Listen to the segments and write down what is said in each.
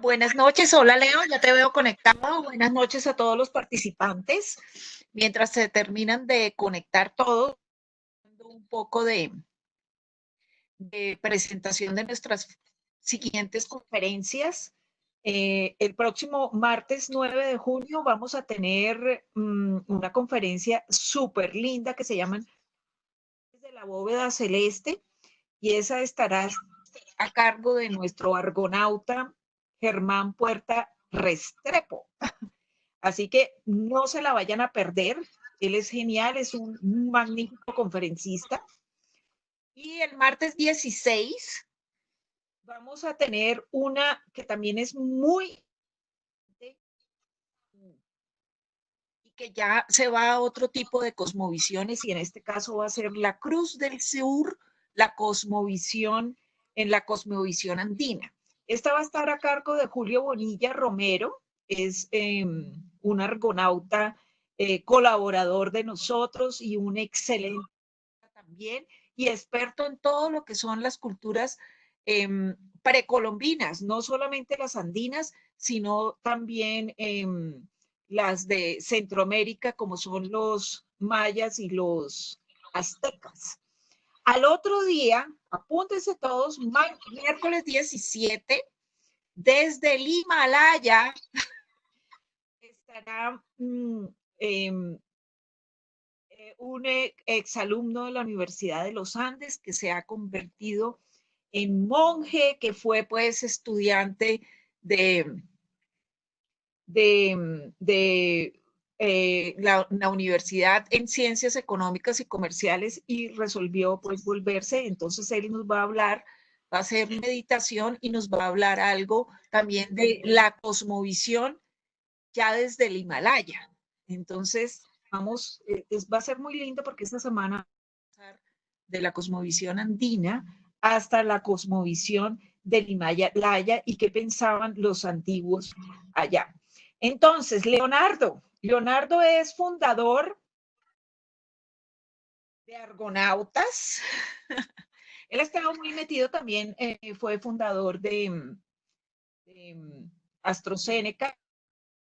Buenas noches, hola Leo, ya te veo conectado. Buenas noches a todos los participantes. Mientras se terminan de conectar todos, un poco de presentación de nuestras siguientes conferencias. El próximo martes 9 de junio vamos a tener una conferencia súper linda que se llama Desde la Bóveda Celeste y esa estará a cargo de nuestro argonauta Germán Puerta Restrepo. Así que no se la vayan a perder. Él es genial, es un magnífico conferencista. Y el martes 16 vamos a tener una que también es muy y que ya se va a otro tipo de cosmovisiones y en este caso va a ser la Cruz del Sur, la cosmovisión en la cosmovisión andina. Esta va a estar a cargo de Julio Bonilla Romero, es un argonauta colaborador de nosotros y un excelente también y experto en todo lo que son las culturas precolombinas, no solamente las andinas, sino también las de Centroamérica, como son los mayas y los aztecas. Al otro día, apúntense todos, miércoles 17, desde el Himalaya, estará un exalumno de la Universidad de los Andes que se ha convertido en monje, que fue pues estudiante de, la Universidad en Ciencias Económicas y Comerciales y resolvió pues volverse. Entonces él nos va a hablar, va a hacer meditación y nos va a hablar algo también de la cosmovisión ya desde el Himalaya. Entonces, vamos, va a ser muy lindo porque esta semana de la cosmovisión andina hasta la cosmovisión del Himalaya y qué pensaban los antiguos allá. Entonces, Leonardo es fundador de Argonautas. Él ha estado muy metido también, fue fundador de AstraZeneca,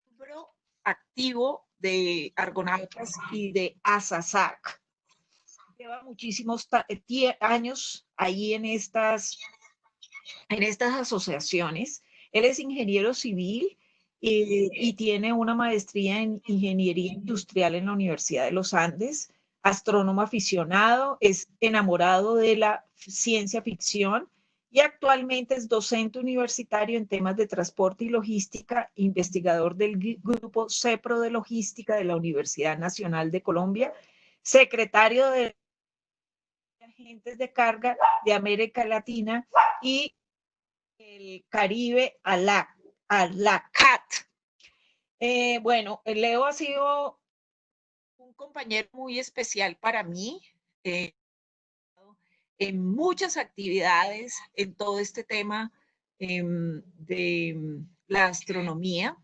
libro activo de Argonautas y de Asasac. Lleva muchísimos años ahí en estas asociaciones. Él es ingeniero civil y tiene una maestría en ingeniería industrial en la Universidad de los Andes, astrónomo aficionado, es enamorado de la ciencia ficción y actualmente es docente universitario en temas de transporte y logística, investigador del grupo CEPRO de Logística de la Universidad Nacional de Colombia, secretario de Agentes de Carga de América Latina y el Caribe a la CAT. Bueno, Leo ha sido un compañero muy especial para mí en muchas actividades en todo este tema de la astronomía.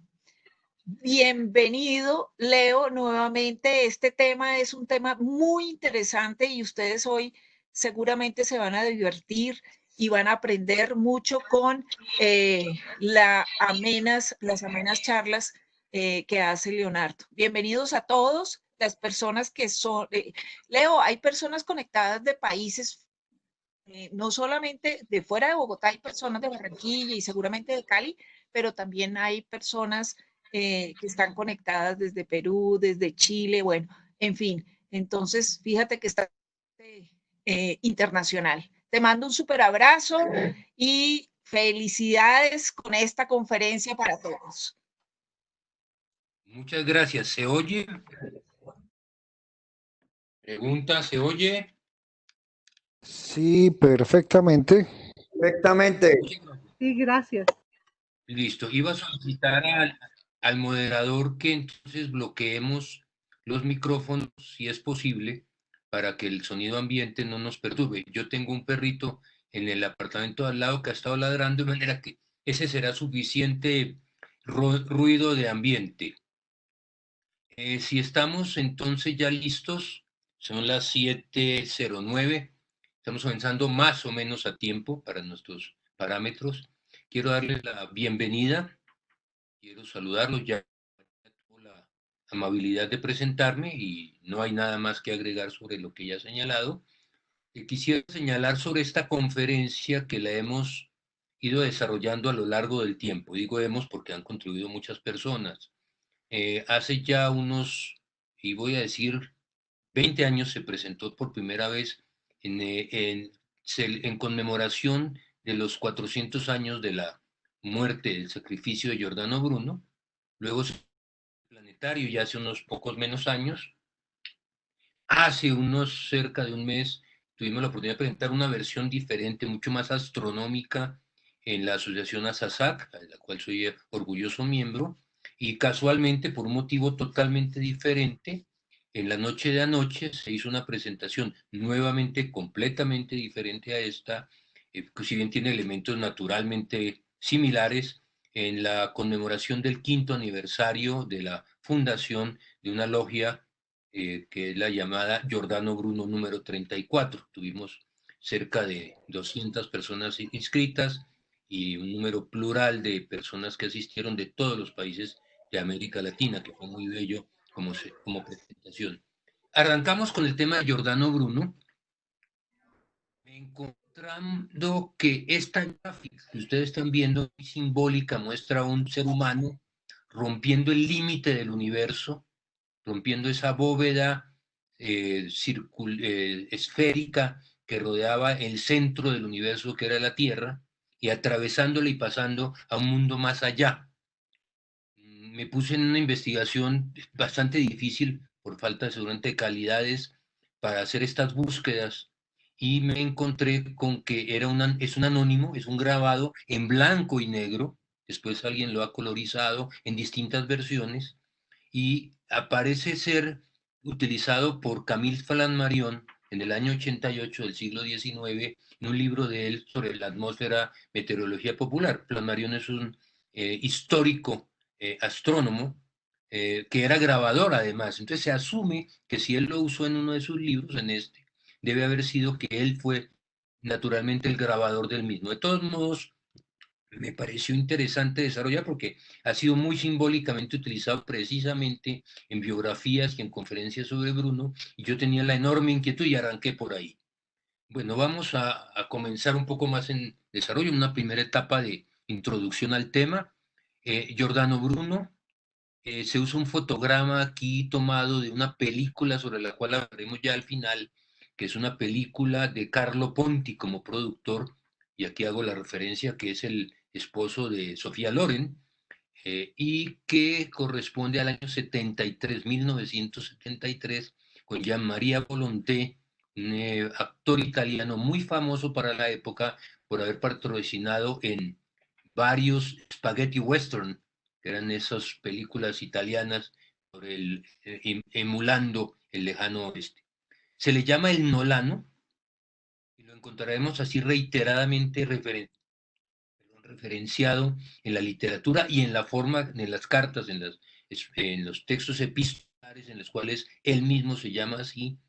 Bienvenido, Leo, nuevamente. Este tema es un tema muy interesante y ustedes hoy seguramente se van a divertir y van a aprender mucho con las amenas charlas que hace Leonardo. Bienvenidos a todos, las personas que son... Leo, hay personas conectadas de países, no solamente de fuera de Bogotá, hay personas de Barranquilla y seguramente de Cali, pero también hay personas que están conectadas desde Perú, desde Chile, bueno, en fin. Entonces, fíjate que está internacional. Te mando un súper abrazo y felicidades con esta conferencia para todos. Muchas gracias. ¿Se oye? Pregunta, ¿se oye? Sí, perfectamente. Perfectamente. Sí, gracias. Listo. Iba a solicitar al moderador que entonces bloqueemos los micrófonos, si es posible, para que el sonido ambiente no nos perturbe. Yo tengo un perrito en el apartamento de al lado que ha estado ladrando, de manera que ese será suficiente ruido de ambiente. Si estamos entonces ya listos, son las 7:09, estamos avanzando más o menos a tiempo para nuestros parámetros. quiero darles la bienvenida, quiero saludarlos, ya tuve la amabilidad de presentarme y no hay nada más que agregar sobre lo que ya he señalado. Quisiera señalar sobre esta conferencia que la hemos ido desarrollando a lo largo del tiempo. Digo hemos porque han contribuido muchas personas. Hace ya unos, y voy a decir, 20 años se presentó por primera vez en conmemoración de los 400 años de la muerte, del sacrificio de Giordano Bruno. Luego se planetario ya hace unos pocos menos años. Hace unos cerca de un mes tuvimos la oportunidad de presentar una versión diferente, mucho más astronómica, en la asociación ASASAC, de la cual soy orgulloso miembro, y casualmente, por un motivo totalmente diferente, en la noche de anoche se hizo una presentación nuevamente completamente diferente a esta, que si bien tiene elementos naturalmente similares, en la conmemoración del 5º aniversario de la fundación de una logia que es la llamada Giordano Bruno número 34. Tuvimos cerca de 200 personas inscritas y un número plural de personas que asistieron de todos los países de América Latina, que fue muy bello como presentación. Arrancamos con el tema de Giordano Bruno, encontrando que esta gráfica que ustedes están viendo, simbólica, muestra a un ser humano rompiendo el límite del universo, rompiendo esa bóveda esférica que rodeaba el centro del universo que era la Tierra, y atravesándole y pasando a un mundo más allá. Me puse en una investigación bastante difícil por falta seguramente de calidades para hacer estas búsquedas, y me encontré con que es un anónimo, es un grabado en blanco y negro, después alguien lo ha colorizado en distintas versiones, y aparece ser utilizado por Camille Flammarion en el año 88 del siglo XIX, en un libro de él sobre la atmósfera, meteorología popular. Flammarion es un histórico astrónomo que era grabador además. Entonces se asume que si él lo usó en uno de sus libros, en este, debe haber sido que él fue naturalmente el grabador del mismo. De todos modos, me pareció interesante desarrollar porque ha sido muy simbólicamente utilizado precisamente en biografías y en conferencias sobre Bruno, y yo tenía la enorme inquietud y arranqué por ahí. Bueno, vamos a comenzar un poco más en desarrollo, una primera etapa de introducción al tema. Giordano Bruno, se usa un fotograma aquí tomado de una película sobre la cual hablaremos ya al final, que es una película de Carlo Ponti como productor, y aquí hago la referencia que es el esposo de Sofía Loren, y que corresponde al año 73, 1973, con Gian Maria Volonté, un actor italiano muy famoso para la época por haber patrocinado en varios spaghetti western, que eran esas películas italianas emulando el lejano oeste. Se le llama el Nolano, y lo encontraremos así reiteradamente referenciado en la literatura y en la forma, en las cartas, en los textos epistolares en los cuales él mismo se llama así,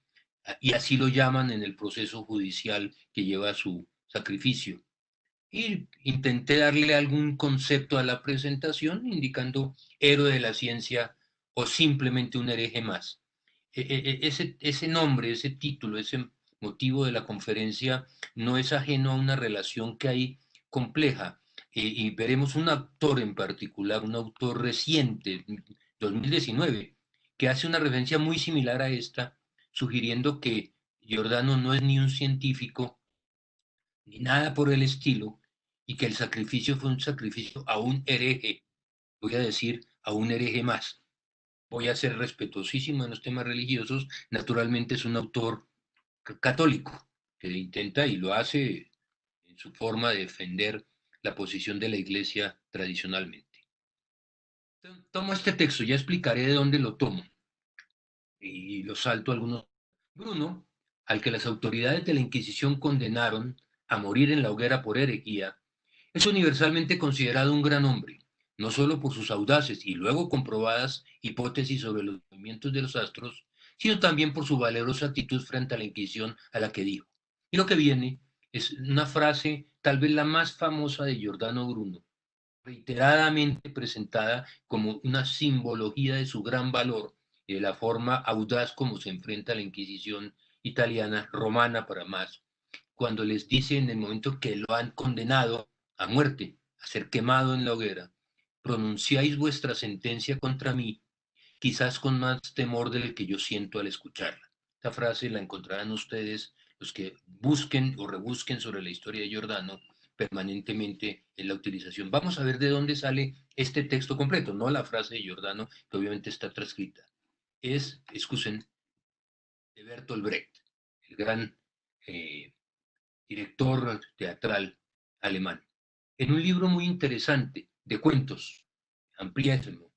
y así lo llaman en el proceso judicial que lleva a su sacrificio. Y intenté darle algún concepto a la presentación, indicando héroe de la ciencia o simplemente un hereje más. Ese nombre, ese título, ese motivo de la conferencia no es ajeno a una relación que hay compleja. Y veremos un autor en particular, un autor reciente, 2019, que hace una referencia muy similar a esta, sugiriendo que Giordano no es ni un científico, ni nada por el estilo, y que el sacrificio fue un sacrificio a un hereje, voy a decir, a un hereje más. Voy a ser respetuosísimo en los temas religiosos, naturalmente es un autor católico, que intenta y lo hace en su forma de defender la posición de la Iglesia tradicionalmente. Tomo este texto, ya explicaré de dónde lo tomo, y lo salto a algunos. Bruno, al que las autoridades de la Inquisición condenaron a morir en la hoguera por herejía, es universalmente considerado un gran hombre, no solo por sus audaces y luego comprobadas hipótesis sobre los movimientos de los astros, sino también por su valerosa actitud frente a la Inquisición a la que dijo: y lo que viene Es una frase, tal vez la más famosa de Giordano Bruno, reiteradamente presentada como una simbología de su gran valor y de la forma audaz como se enfrenta a la Inquisición italiana, romana para más, cuando les dice en el momento que lo han condenado a muerte, a ser quemado en la hoguera: pronunciáis vuestra sentencia contra mí, quizás con más temor del que yo siento al escucharla. Esta frase la encontrarán ustedes, los que busquen o rebusquen sobre la historia de Giordano, permanentemente en la utilización. Vamos a ver de dónde sale este texto completo, no la frase de Giordano, que obviamente está transcrita. Es, excusen, de Bertolt Brecht, el gran director teatral alemán, en un libro muy interesante de cuentos, amplísimo,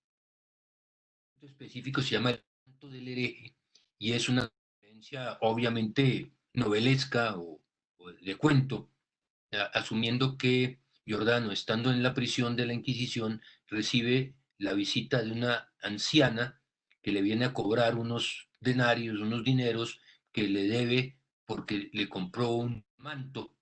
específico, se llama El canto del hereje, y es una referencia obviamente novelesca o de cuento, asumiendo que Giordano, estando en la prisión de la Inquisición, recibe la visita de una anciana que le viene a cobrar unos denarios, unos dineros que le debe porque le compró un manto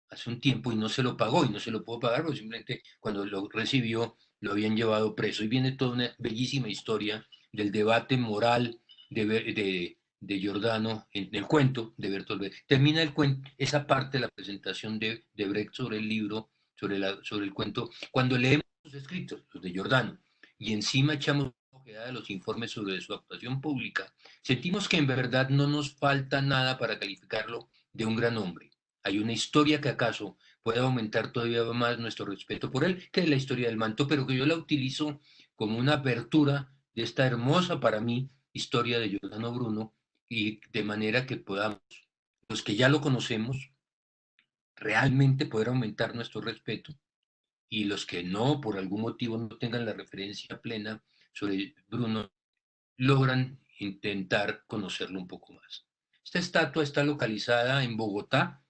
hace un tiempo y no se lo pagó y no se lo pudo pagar porque simplemente cuando lo recibió lo habían llevado preso. Y viene toda una bellísima historia del debate moral de Giordano en el cuento de Bertolt Brecht. Termina el cuento, esa parte de la presentación de Brecht sobre el libro, sobre el cuento, cuando leemos los escritos, los de Giordano, y encima echamos una ojeada de los informes sobre su actuación pública, sentimos que en verdad no nos falta nada para calificarlo de un gran hombre. Hay una historia que acaso puede aumentar todavía más nuestro respeto por él, que es la historia del manto, pero que yo la utilizo como una apertura de esta hermosa para mí historia de Giordano Bruno, y de manera que podamos, los que ya lo conocemos, realmente poder aumentar nuestro respeto, y los que no, por algún motivo, no tengan la referencia plena sobre Bruno, logran intentar conocerlo un poco más. Esta estatua está localizada en Bogotá,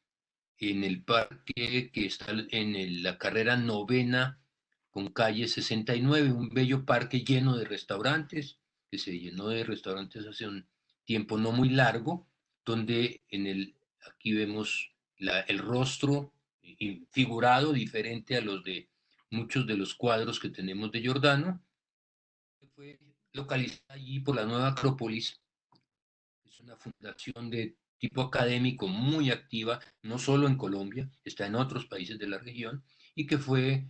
en el parque que está en la carrera novena con calle 69, un bello parque lleno de restaurantes, que se llenó de restaurantes hace un tiempo no muy largo, donde aquí vemos el rostro figurado diferente a los de muchos de los cuadros que tenemos de Giordano. Fue localizada allí por la nueva Acrópolis. Es una fundación de tipo académico muy activa, no solo en Colombia, está en otros países de la región, y que fue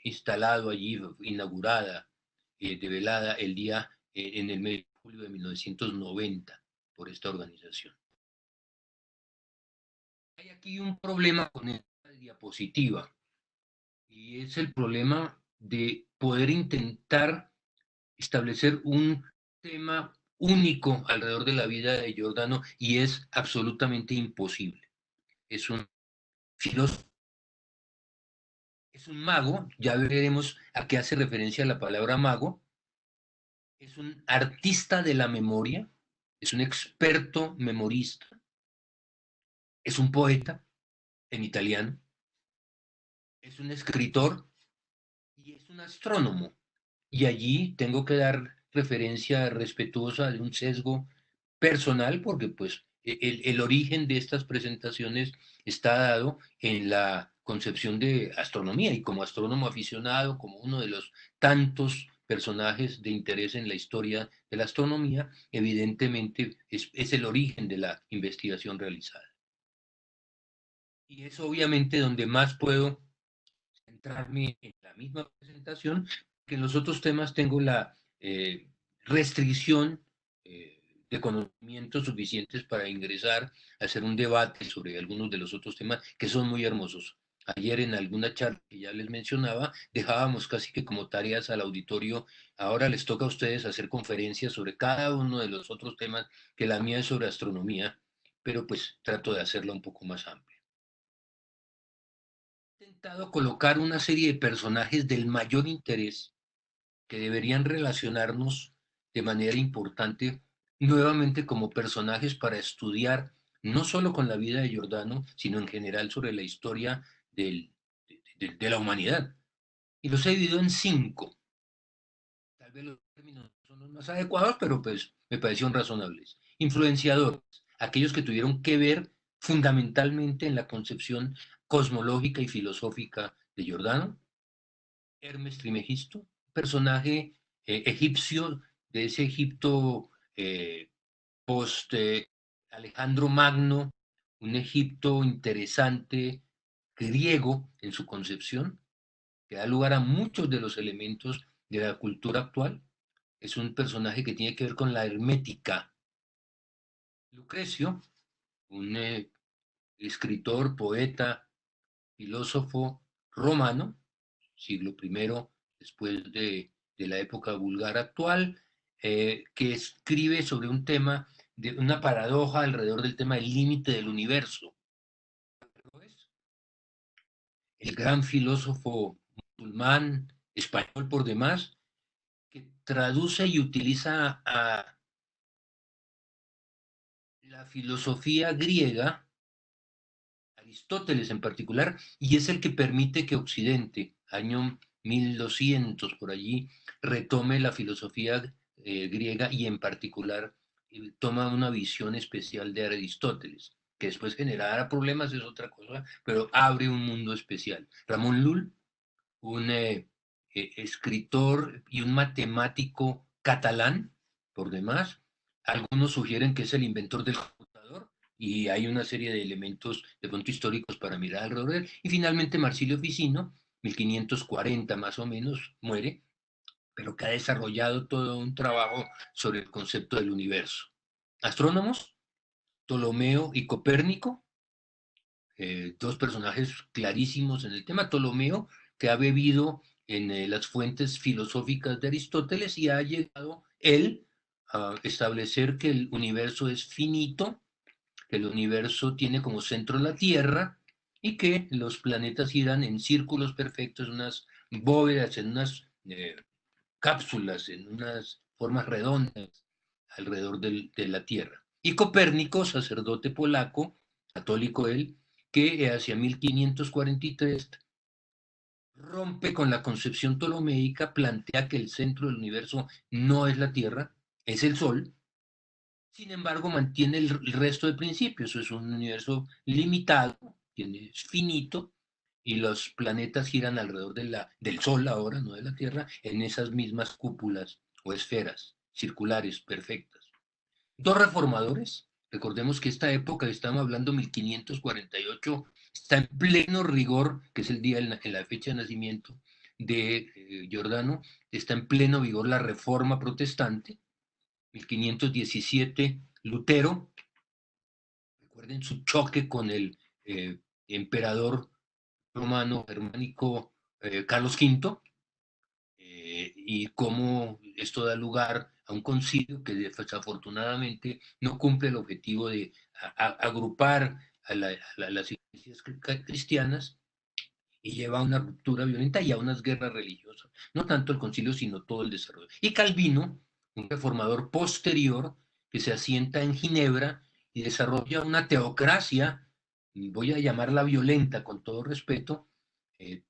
instalado allí, inaugurada, develada el día en el mes de julio de 1990 por esta organización. Hay aquí un problema con esta diapositiva, y es el problema de poder intentar establecer un tema único alrededor de la vida de Giordano, y es absolutamente imposible. Es un filósofo, es un mago, ya veremos a qué hace referencia la palabra mago, es un artista de la memoria, es un experto memorista, es un poeta en italiano, es un escritor y es un astrónomo. Y allí tengo que dar referencia respetuosa de un sesgo personal, porque pues el origen de estas presentaciones está dado en la concepción de astronomía, y como astrónomo aficionado, como uno de los tantos personajes de interés en la historia de la astronomía, evidentemente es el origen de la investigación realizada. Y es obviamente donde más puedo centrarme en la misma presentación, que en los otros temas tengo la restricción de conocimientos suficientes para ingresar a hacer un debate sobre algunos de los otros temas que son muy hermosos. Ayer en alguna charla que ya les mencionaba, dejábamos casi que como tareas al auditorio. Ahora les toca a ustedes hacer conferencias sobre cada uno de los otros temas, que la mía es sobre astronomía, pero pues trato de hacerla un poco más amplia. He intentado colocar una serie de personajes del mayor interés que deberían relacionarnos de manera importante nuevamente como personajes para estudiar no solo con la vida de Giordano, sino en general sobre la historia de la humanidad. Y los he dividido en 5. Tal vez los términos son los más adecuados, pero pues me parecieron razonables. Influenciadores, aquellos que tuvieron que ver fundamentalmente en la concepción cosmológica y filosófica de Giordano. Hermes Trismegisto, personaje egipcio de ese Egipto post Alejandro Magno, un Egipto interesante, griego en su concepción, que da lugar a muchos de los elementos de la cultura actual. Es un personaje que tiene que ver con la hermética. Lucrecio, un escritor, poeta, filósofo romano, siglo I después de la época vulgar actual, que escribe sobre un tema, de una paradoja alrededor del tema del límite del universo. El gran filósofo musulmán, español por demás, que traduce y utiliza a la filosofía griega, Aristóteles en particular, y es el que permite que Occidente, año 1200 por allí, retome la filosofía griega y en particular toma una visión especial de Aristóteles, que después generará problemas, es otra cosa, pero abre un mundo especial. Ramón Lull, un escritor y un matemático catalán, por demás. Algunos sugieren que es el inventor del computador y hay una serie de elementos de pronto históricos para mirar alrededor de él. Y finalmente Marsilio Ficino, 1540 más o menos, muere, pero que ha desarrollado todo un trabajo sobre el concepto del universo. Astrónomos, Ptolomeo y Copérnico, dos personajes clarísimos en el tema. Ptolomeo, que ha bebido en las fuentes filosóficas de Aristóteles y ha llegado él a establecer que el universo es finito, que el universo tiene como centro la Tierra y que los planetas giran en círculos perfectos, en unas bóvedas, en unas cápsulas, en unas formas redondas alrededor de la Tierra. Y Copérnico, sacerdote polaco, católico él, que hacia 1543 rompe con la concepción ptolomeica, plantea que el centro del universo no es la Tierra, es el Sol. Sin embargo, mantiene el resto de principios. Eso es un universo limitado, es finito, y los planetas giran alrededor del Sol ahora, no de la Tierra, en esas mismas cúpulas o esferas circulares perfectas. Dos reformadores, recordemos que esta época, estamos hablando 1548, está en pleno rigor, que es el día en la fecha de nacimiento de Giordano, está en pleno vigor la reforma protestante. 1517, Lutero, recuerden su choque con el emperador romano germánico Carlos V, y cómo esto da lugar a un concilio que desafortunadamente no cumple el objetivo de agrupar a las iglesias cristianas y lleva a una ruptura violenta y a unas guerras religiosas. No tanto el concilio, sino todo el desarrollo. Y Calvino, un reformador posterior que se asienta en Ginebra y desarrolla una teocracia, voy a llamarla violenta con todo respeto.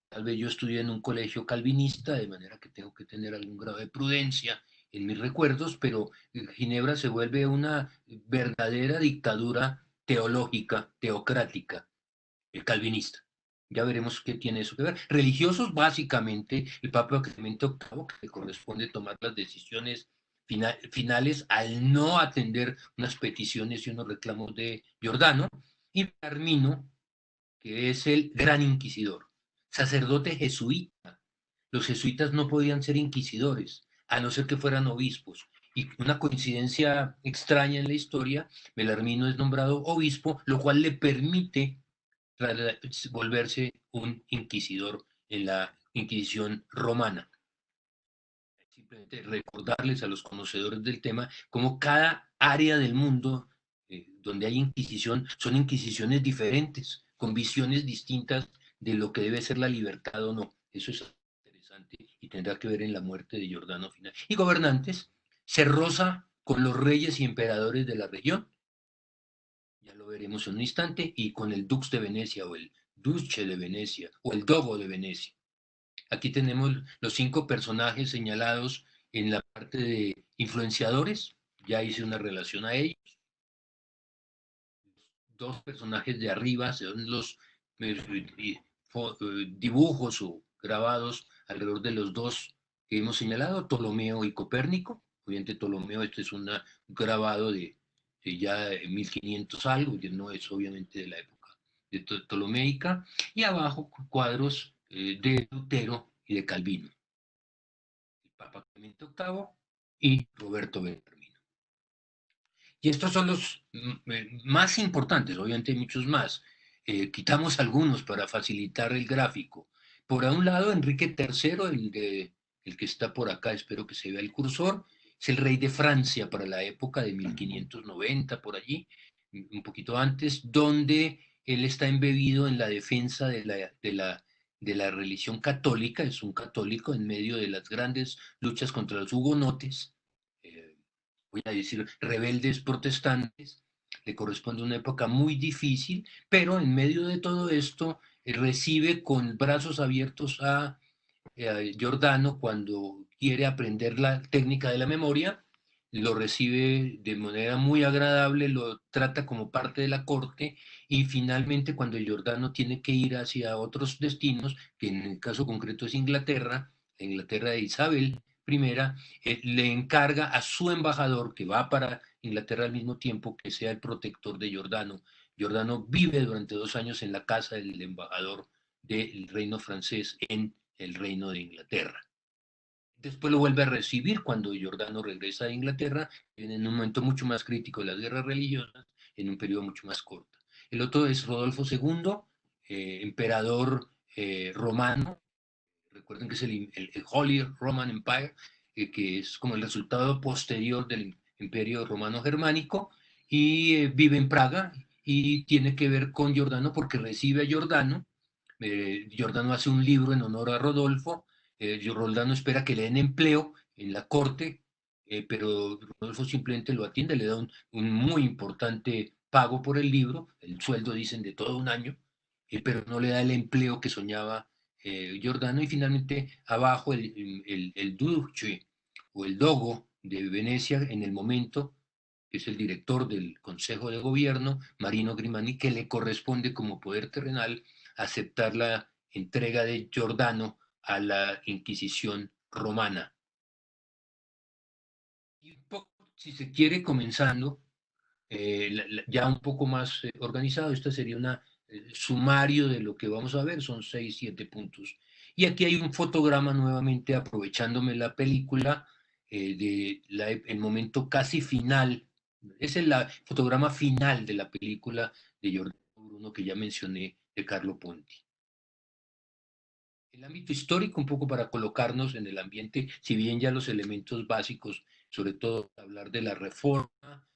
Tal vez yo estudié en un colegio calvinista, de manera que tengo que tener algún grado de prudencia en mis recuerdos, pero Ginebra se vuelve una verdadera dictadura teológica, teocrática, calvinista. Ya veremos qué tiene eso que ver. Religiosos, básicamente, el Papa Clemente VIII, que le corresponde tomar las decisiones finales al no atender unas peticiones y unos reclamos de Giordano, y Armino, que es el gran inquisidor, sacerdote jesuita. Los jesuitas no podían ser inquisidores, a no ser que fueran obispos. Y una coincidencia extraña en la historia, Belarmino es nombrado obispo, lo cual le permite volverse un inquisidor en la Inquisición romana. Simplemente recordarles a los conocedores del tema cómo cada área del mundo donde hay inquisición son inquisiciones diferentes, con visiones distintas de lo que debe ser la libertad o no. Eso es interesante y tendrá que ver en la muerte de Giordano final. Y gobernantes, se roza con los reyes y emperadores de la región, ya lo veremos en un instante, y con el Dux de Venecia o el Duce de Venecia o el Dogo de Venecia. Aquí tenemos los 5 personajes señalados en la parte de influenciadores, ya hice una relación a ellos. dos personajes de arriba, son los dibujos o grabados alrededor de los dos que hemos señalado, Ptolomeo y Copérnico. Obviamente Ptolomeo, este es un grabado de ya 1500 algo, que no es obviamente de la época de Ptolomeica, y abajo cuadros de Lutero y de Calvino, el Papa Clemente VIII y Roberto Bellarmino. Y estos son los más importantes, obviamente hay muchos más. Quitamos algunos para facilitar el gráfico. Por un lado, Enrique III, el que está por acá, espero que se vea el cursor, es el rey de Francia para la época de 1590, por allí, un poquito antes, donde él está embebido en la defensa de la religión católica, es un católico en medio de las grandes luchas contra los hugonotes, voy a decir, rebeldes protestantes. Le corresponde una época muy difícil, pero en medio de todo esto recibe con brazos abiertos a Giordano cuando quiere aprender la técnica de la memoria, lo recibe de manera muy agradable, lo trata como parte de la corte y finalmente cuando Giordano tiene que ir hacia otros destinos, que en el caso concreto es Inglaterra, la Inglaterra de Isabel I, le encarga a su embajador que va para Inglaterra al mismo tiempo que sea el protector de Giordano. Giordano vive durante 2 años en la casa del embajador del reino francés en el reino de Inglaterra. Después lo vuelve a recibir cuando Giordano regresa a Inglaterra, en un momento mucho más crítico de las guerras religiosas, en un periodo mucho más corto. El otro es Rodolfo II, emperador romano. Recuerden que es el Holy Roman Empire, que es como el resultado posterior del Imperio Romano Germánico, y vive en Praga y tiene que ver con Giordano porque recibe a Giordano. Giordano hace un libro en honor a Rodolfo. Giordano espera que le den empleo en la corte, pero Rodolfo simplemente lo atiende, le da un muy importante pago por el libro, el sueldo dicen de todo un año, pero no le da el empleo que soñaba Giordano, y finalmente abajo el Duce o el Dogo de Venecia en el momento, que es el director del Consejo de Gobierno, Marino Grimani, que le corresponde como poder terrenal aceptar la entrega de Giordano a la Inquisición romana. Y un poco, si se quiere, comenzando, ya un poco más organizado, esta sería una sumario de lo que vamos a ver, son 6, 7 puntos. Y aquí hay un fotograma nuevamente aprovechándome la película el momento casi final. Es el fotograma final de la película de Giordano Bruno que ya mencioné, de Carlo Ponti. El ámbito histórico, un poco para colocarnos en el ambiente, si bien ya los elementos básicos, sobre todo hablar de la reforma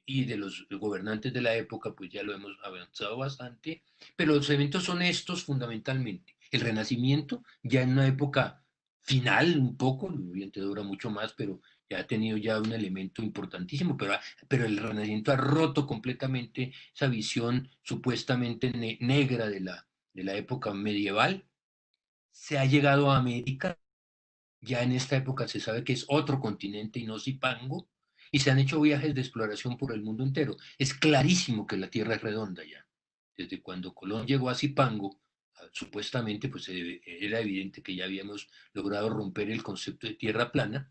y de los gobernantes de la época, pues ya lo hemos avanzado bastante, pero los eventos son estos fundamentalmente. El Renacimiento, ya en una época final un poco, obviamente dura mucho más, pero ya ha tenido ya un elemento importantísimo, pero el Renacimiento ha roto completamente esa visión supuestamente negra de la época medieval. Se ha llegado a América, ya en esta época se sabe que es otro continente y no Zipango, y se han hecho viajes de exploración por el mundo entero. Es clarísimo que la Tierra es redonda ya. Desde cuando Colón llegó a Zipango, supuestamente pues era evidente que ya habíamos logrado romper el concepto de tierra plana.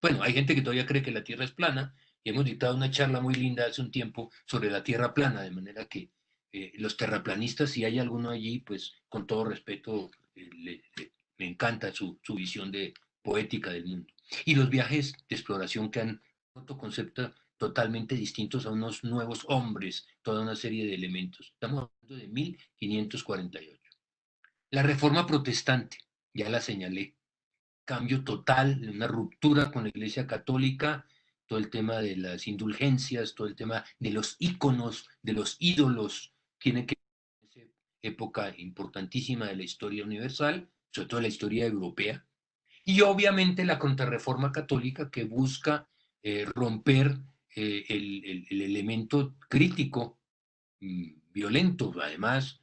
Bueno, hay gente que todavía cree que la Tierra es plana, y hemos dictado una charla muy linda hace un tiempo sobre la Tierra plana, de manera que los terraplanistas, si hay alguno allí, pues con todo respeto, me encanta su visión de poética del mundo. Y los viajes de exploración que han roto conceptos totalmente distintos a unos nuevos hombres, toda una serie de elementos. Estamos hablando de 1548. La reforma protestante, ya la señalé, cambio total, una ruptura con la Iglesia Católica, todo el tema de las indulgencias, todo el tema de los íconos, de los ídolos, tiene que ser una época importantísima de la historia universal, sobre todo la historia europea, y obviamente la contrarreforma católica que busca romper el elemento crítico, violento, además,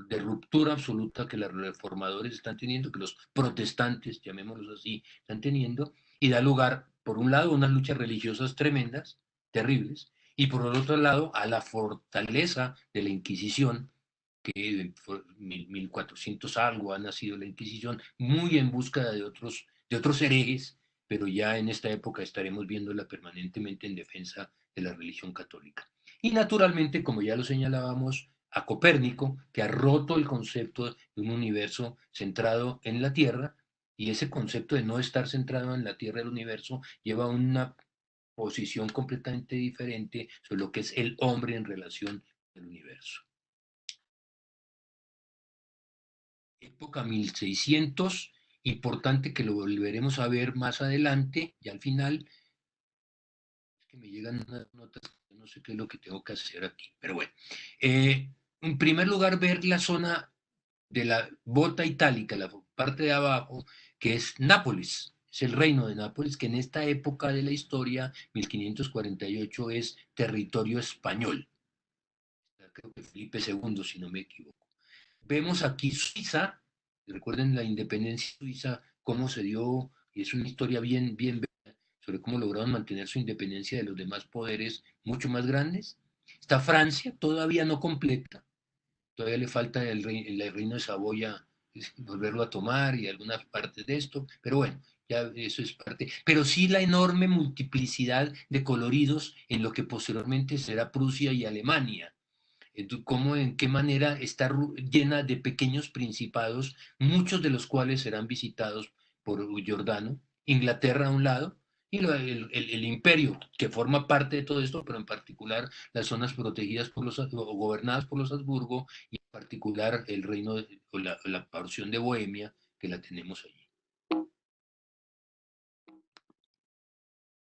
de ruptura absoluta que los reformadores están teniendo, que los protestantes, llamémoslos así, están teniendo, y da lugar, por un lado, a unas luchas religiosas tremendas, terribles, y por el otro lado a la fortaleza de la Inquisición, que 1400 algo ha nacido la Inquisición, muy en búsqueda de otros herejes, pero ya en esta época estaremos viéndola permanentemente en defensa de la religión católica. Y naturalmente, como ya lo señalábamos, a Copérnico, que ha roto el concepto de un universo centrado en la Tierra, y ese concepto de no estar centrado en la Tierra del universo lleva a una posición completamente diferente sobre lo que es el hombre en relación al universo. Época 1600, importante que lo volveremos a ver más adelante, y al final, es que me llegan unas notas, no sé qué es lo que tengo que hacer aquí, pero bueno. En primer lugar, ver la zona de la bota itálica, la parte de abajo, que es Nápoles, es el reino de Nápoles, que en esta época de la historia, 1548, es territorio español. Creo que Felipe II, si no me equivoco. Vemos aquí Suiza, recuerden la independencia suiza, cómo se dio, y es una historia bien bella, sobre cómo lograron mantener su independencia de los demás poderes mucho más grandes. Está Francia, todavía no completa, todavía le falta el reino de Saboya volverlo a tomar y algunas partes de esto, pero bueno, ya eso es parte, pero sí la enorme multiplicidad de coloridos en lo que posteriormente será Prusia y Alemania. Cómo, en qué manera está llena de pequeños principados, muchos de los cuales serán visitados por Giordano, Inglaterra a un lado, y el imperio que forma parte de todo esto, pero en particular las zonas protegidas por o gobernadas por los Habsburgo, y en particular el reino o la porción de Bohemia que la tenemos allí.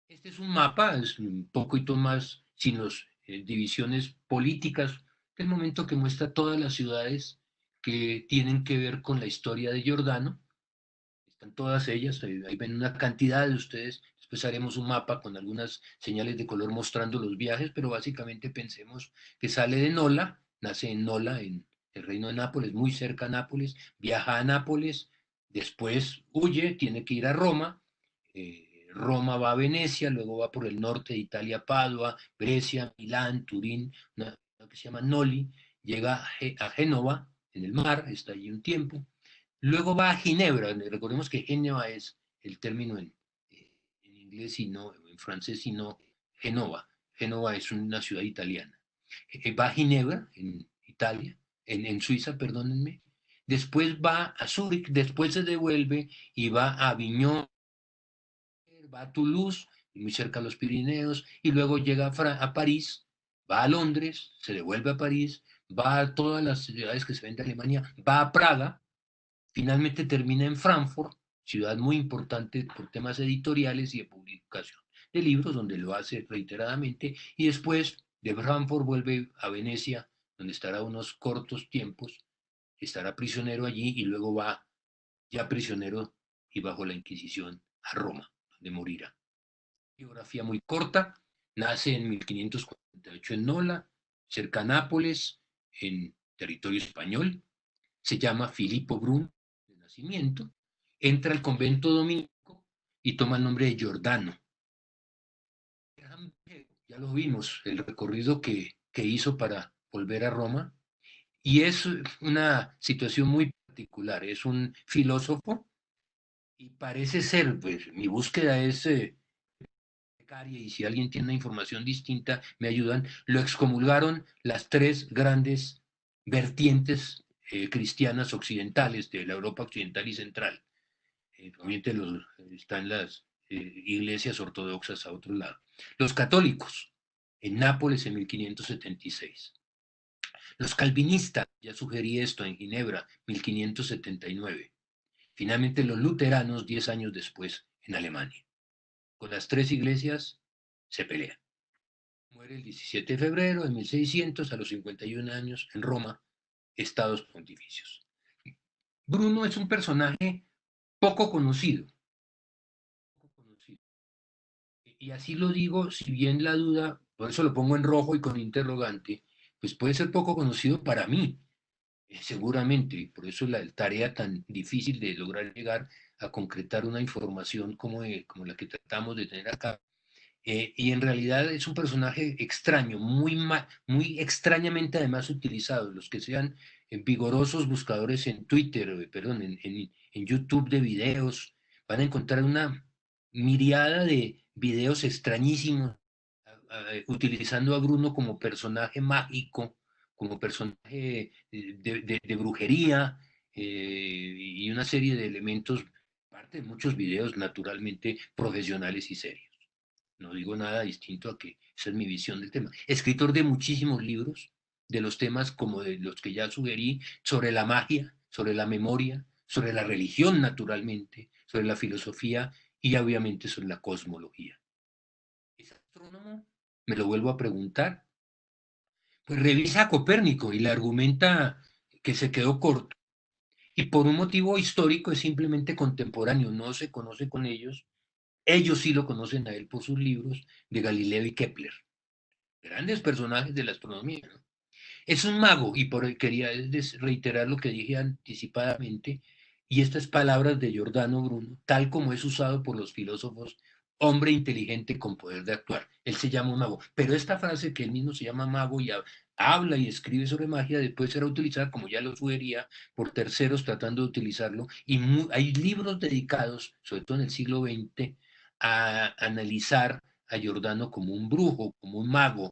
Este es un mapa, es un poquito más sin las divisiones políticas del momento, que muestra todas las ciudades que tienen que ver con la historia de Giordano. Están todas ellas, ahí ven una cantidad de ustedes. Después haremos un mapa con algunas señales de color mostrando los viajes, pero básicamente pensemos que sale de Nola, nace en Nola, en el reino de Nápoles, muy cerca a Nápoles, viaja a Nápoles, después huye, tiene que ir a Roma. Roma va a Venecia, luego va por el norte de Italia, Padua, Brescia, Milán, Turín, una que se llama Noli, llega a Génova, en el mar, está allí un tiempo. Luego va a Ginebra, recordemos que Génova es el término en inglés y no en francés, sino Genova. Génova es una ciudad italiana. Va a Ginebra, en Italia, en Suiza, perdónenme. Después va a Zúrich, después se devuelve y va a Aviñón, va a Toulouse, muy cerca de los Pirineos, y luego llega a París, va a Londres, se devuelve a París, va a todas las ciudades que se ven de Alemania, va a Praga, finalmente termina en Frankfurt, ciudad muy importante por temas editoriales y de publicación de libros, donde lo hace reiteradamente, y después de Frankfurt vuelve a Venecia, donde estará unos cortos tiempos, estará prisionero allí y luego va ya prisionero y bajo la Inquisición a Roma, donde morirá. Biografía muy corta, nace en 1548 en Nola, cerca a Nápoles, en territorio español, se llama Filippo Bruno de nacimiento, entra al convento dominico y toma el nombre de Giordano. Ya lo vimos, el recorrido que hizo para volver a Roma, y es una situación muy particular, es un filósofo y parece ser, pues mi búsqueda es precaria y si alguien tiene una información distinta me ayudan, lo excomulgaron las tres grandes vertientes cristianas occidentales de la Europa occidental y central. Obviamente están las iglesias ortodoxas a otro lado. Los católicos, en Nápoles en 1576. Los calvinistas, ya sugerí esto en Ginebra, 1579. Finalmente los luteranos 10 años después en Alemania. Con las tres iglesias se pelea. Muere el 17 de febrero de 1600 a los 51 años en Roma, Estados Pontificios. Bruno es un personaje poco conocido. Y así lo digo, si bien la duda, por eso lo pongo en rojo y con interrogante, pues puede ser poco conocido para mí, seguramente, y por eso la tarea tan difícil de lograr llegar a concretar una información como la que tratamos de tener acá. Y en realidad es un personaje extraño, muy extrañamente además utilizado. Los que sean vigorosos buscadores en Twitter, perdón, en YouTube de videos, van a encontrar una miriada de videos extrañísimos utilizando a Bruno como personaje mágico, como personaje de brujería y una serie de elementos, parte de muchos videos naturalmente profesionales y serios. No digo nada distinto a que esa es mi visión del tema. Escritor de muchísimos libros, de los temas como de los que ya sugerí, sobre la magia, sobre la memoria, sobre la religión naturalmente, sobre la filosofía y obviamente sobre la cosmología. ¿Es astrónomo? Me lo vuelvo a preguntar. Pues revisa a Copérnico y le argumenta que se quedó corto. Y por un motivo histórico es simplemente contemporáneo, no se conoce con ellos. Ellos sí lo conocen a él por sus libros de Galileo y Kepler, grandes personajes de la astronomía, ¿no? Es un mago, y quería reiterar lo que dije anticipadamente, y estas palabras de Giordano Bruno, tal como es usado por los filósofos, hombre inteligente con poder de actuar. Él se llama un mago, pero esta frase que él mismo se llama mago y habla y escribe sobre magia, después será utilizada, como ya lo sugería, por terceros tratando de utilizarlo, y hay libros dedicados, sobre todo en el siglo XX, a analizar a Giordano como un brujo, como un mago,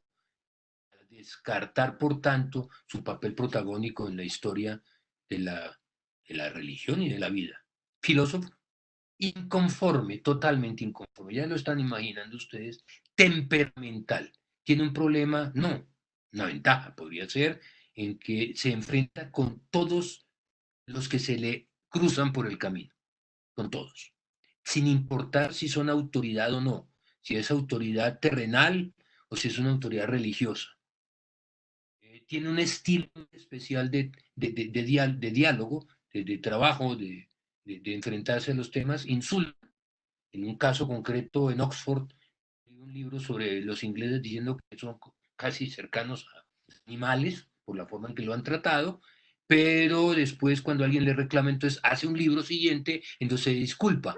descartar, por tanto, su papel protagónico en la historia de la religión y de la vida. Filósofo inconforme, totalmente inconforme, ya lo están imaginando ustedes, temperamental. ¿Tiene un problema? No. Una ventaja podría ser en que se enfrenta con todos los que se le cruzan por el camino, con todos, sin importar si son autoridad o no, si es autoridad terrenal o si es una autoridad religiosa. Tiene un estilo especial de diálogo, de trabajo, de enfrentarse a los temas, insulta. En un caso concreto en Oxford, hay un libro sobre los ingleses diciendo que son casi cercanos a animales por la forma en que lo han tratado, pero después cuando alguien le reclama, entonces hace un libro siguiente, entonces se disculpa.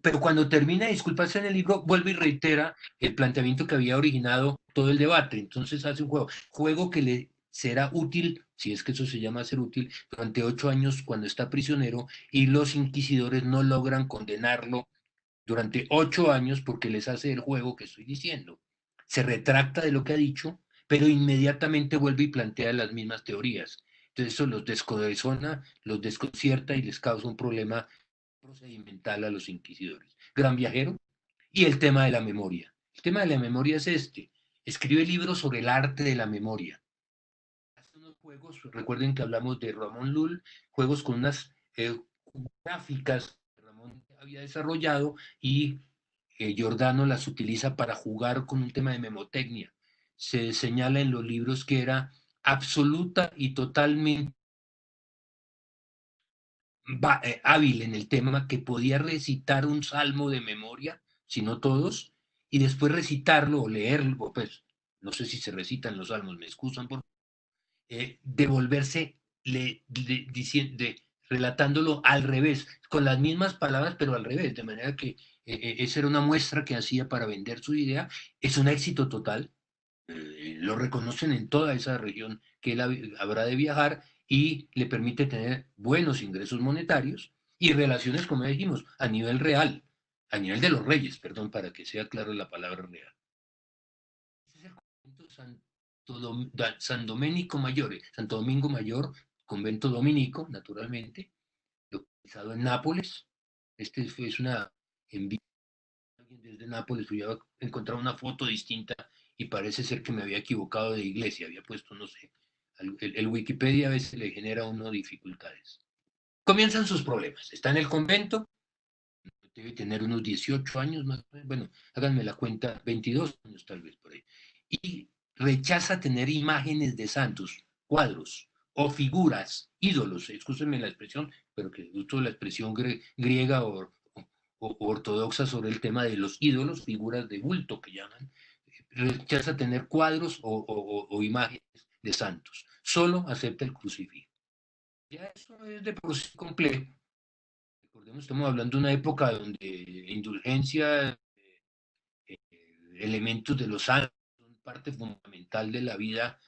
Pero cuando termina de disculparse en el libro, vuelve y reitera el planteamiento que había originado todo el debate. Entonces hace un juego que le será útil, si es que eso se llama ser útil, durante 8 años cuando está prisionero y los inquisidores no logran condenarlo durante 8 años porque les hace el juego que estoy diciendo. Se retracta de lo que ha dicho, pero inmediatamente vuelve y plantea las mismas teorías. Entonces eso los descorazona, los desconcierta y les causa un problema procedimental a los inquisidores. Gran viajero. Y el tema de la memoria. El tema de la memoria es este. Escribe libros sobre el arte de la memoria. Hace unos juegos, recuerden que hablamos de Ramón Lull, juegos con unas gráficas que Ramón había desarrollado y Giordano las utiliza para jugar con un tema de memotecnia. Se señala en los libros que era absoluta y totalmente hábil en el tema, que podía recitar un salmo de memoria, si no todos, y después recitarlo o leerlo, pues no sé si se recitan los salmos, me excusan por devolverse diciendo, relatándolo al revés, con las mismas palabras, pero al revés, de manera que esa era una muestra que hacía para vender su idea. Es un éxito total, lo reconocen en toda esa región que él habrá de viajar y le permite tener buenos ingresos monetarios y relaciones, como dijimos, a nivel real, a nivel de los reyes, perdón, para que sea claro la palabra real. Este es el convento San Domenico Maggiore, Santo Domingo Mayor, convento dominico, naturalmente, localizado en Nápoles. Este es una envía desde Nápoles, yo había encontrado una foto distinta y parece ser que me había equivocado de iglesia, había puesto, no sé, el Wikipedia a veces le genera a uno dificultades. Comienzan sus problemas, está en el convento, debe tener unos 18 años, más, bueno, háganme la cuenta, 22 años tal vez por ahí, y rechaza tener imágenes de santos, cuadros o figuras, ídolos, excúsenme la expresión, pero que uso la expresión griega o ortodoxa sobre el tema de los ídolos, figuras de bulto que llaman, rechaza tener cuadros o imágenes de santos, solo acepta el crucifijo. Ya eso es de por sí complejo. Recordemos, estamos hablando de una época donde indulgencia, elementos de los santos, son parte fundamental de la vida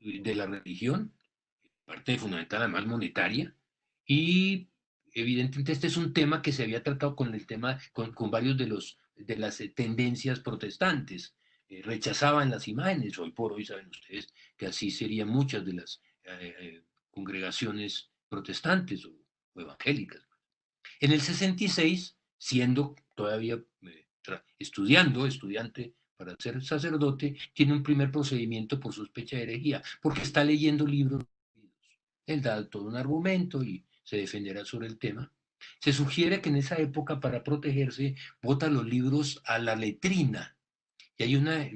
de la religión, parte fundamental además monetaria, y evidentemente este es un tema que se había tratado con el tema, con varios de las tendencias protestantes. Rechazaban las imágenes, hoy por hoy saben ustedes que así serían muchas de las congregaciones protestantes o evangélicas. En el 66, siendo todavía estudiante para ser sacerdote, tiene un primer procedimiento por sospecha de herejía, porque está leyendo libros. Él da todo un argumento y se defenderá sobre el tema. Se sugiere que en esa época, para protegerse, bota los libros a la letrina. Y hay una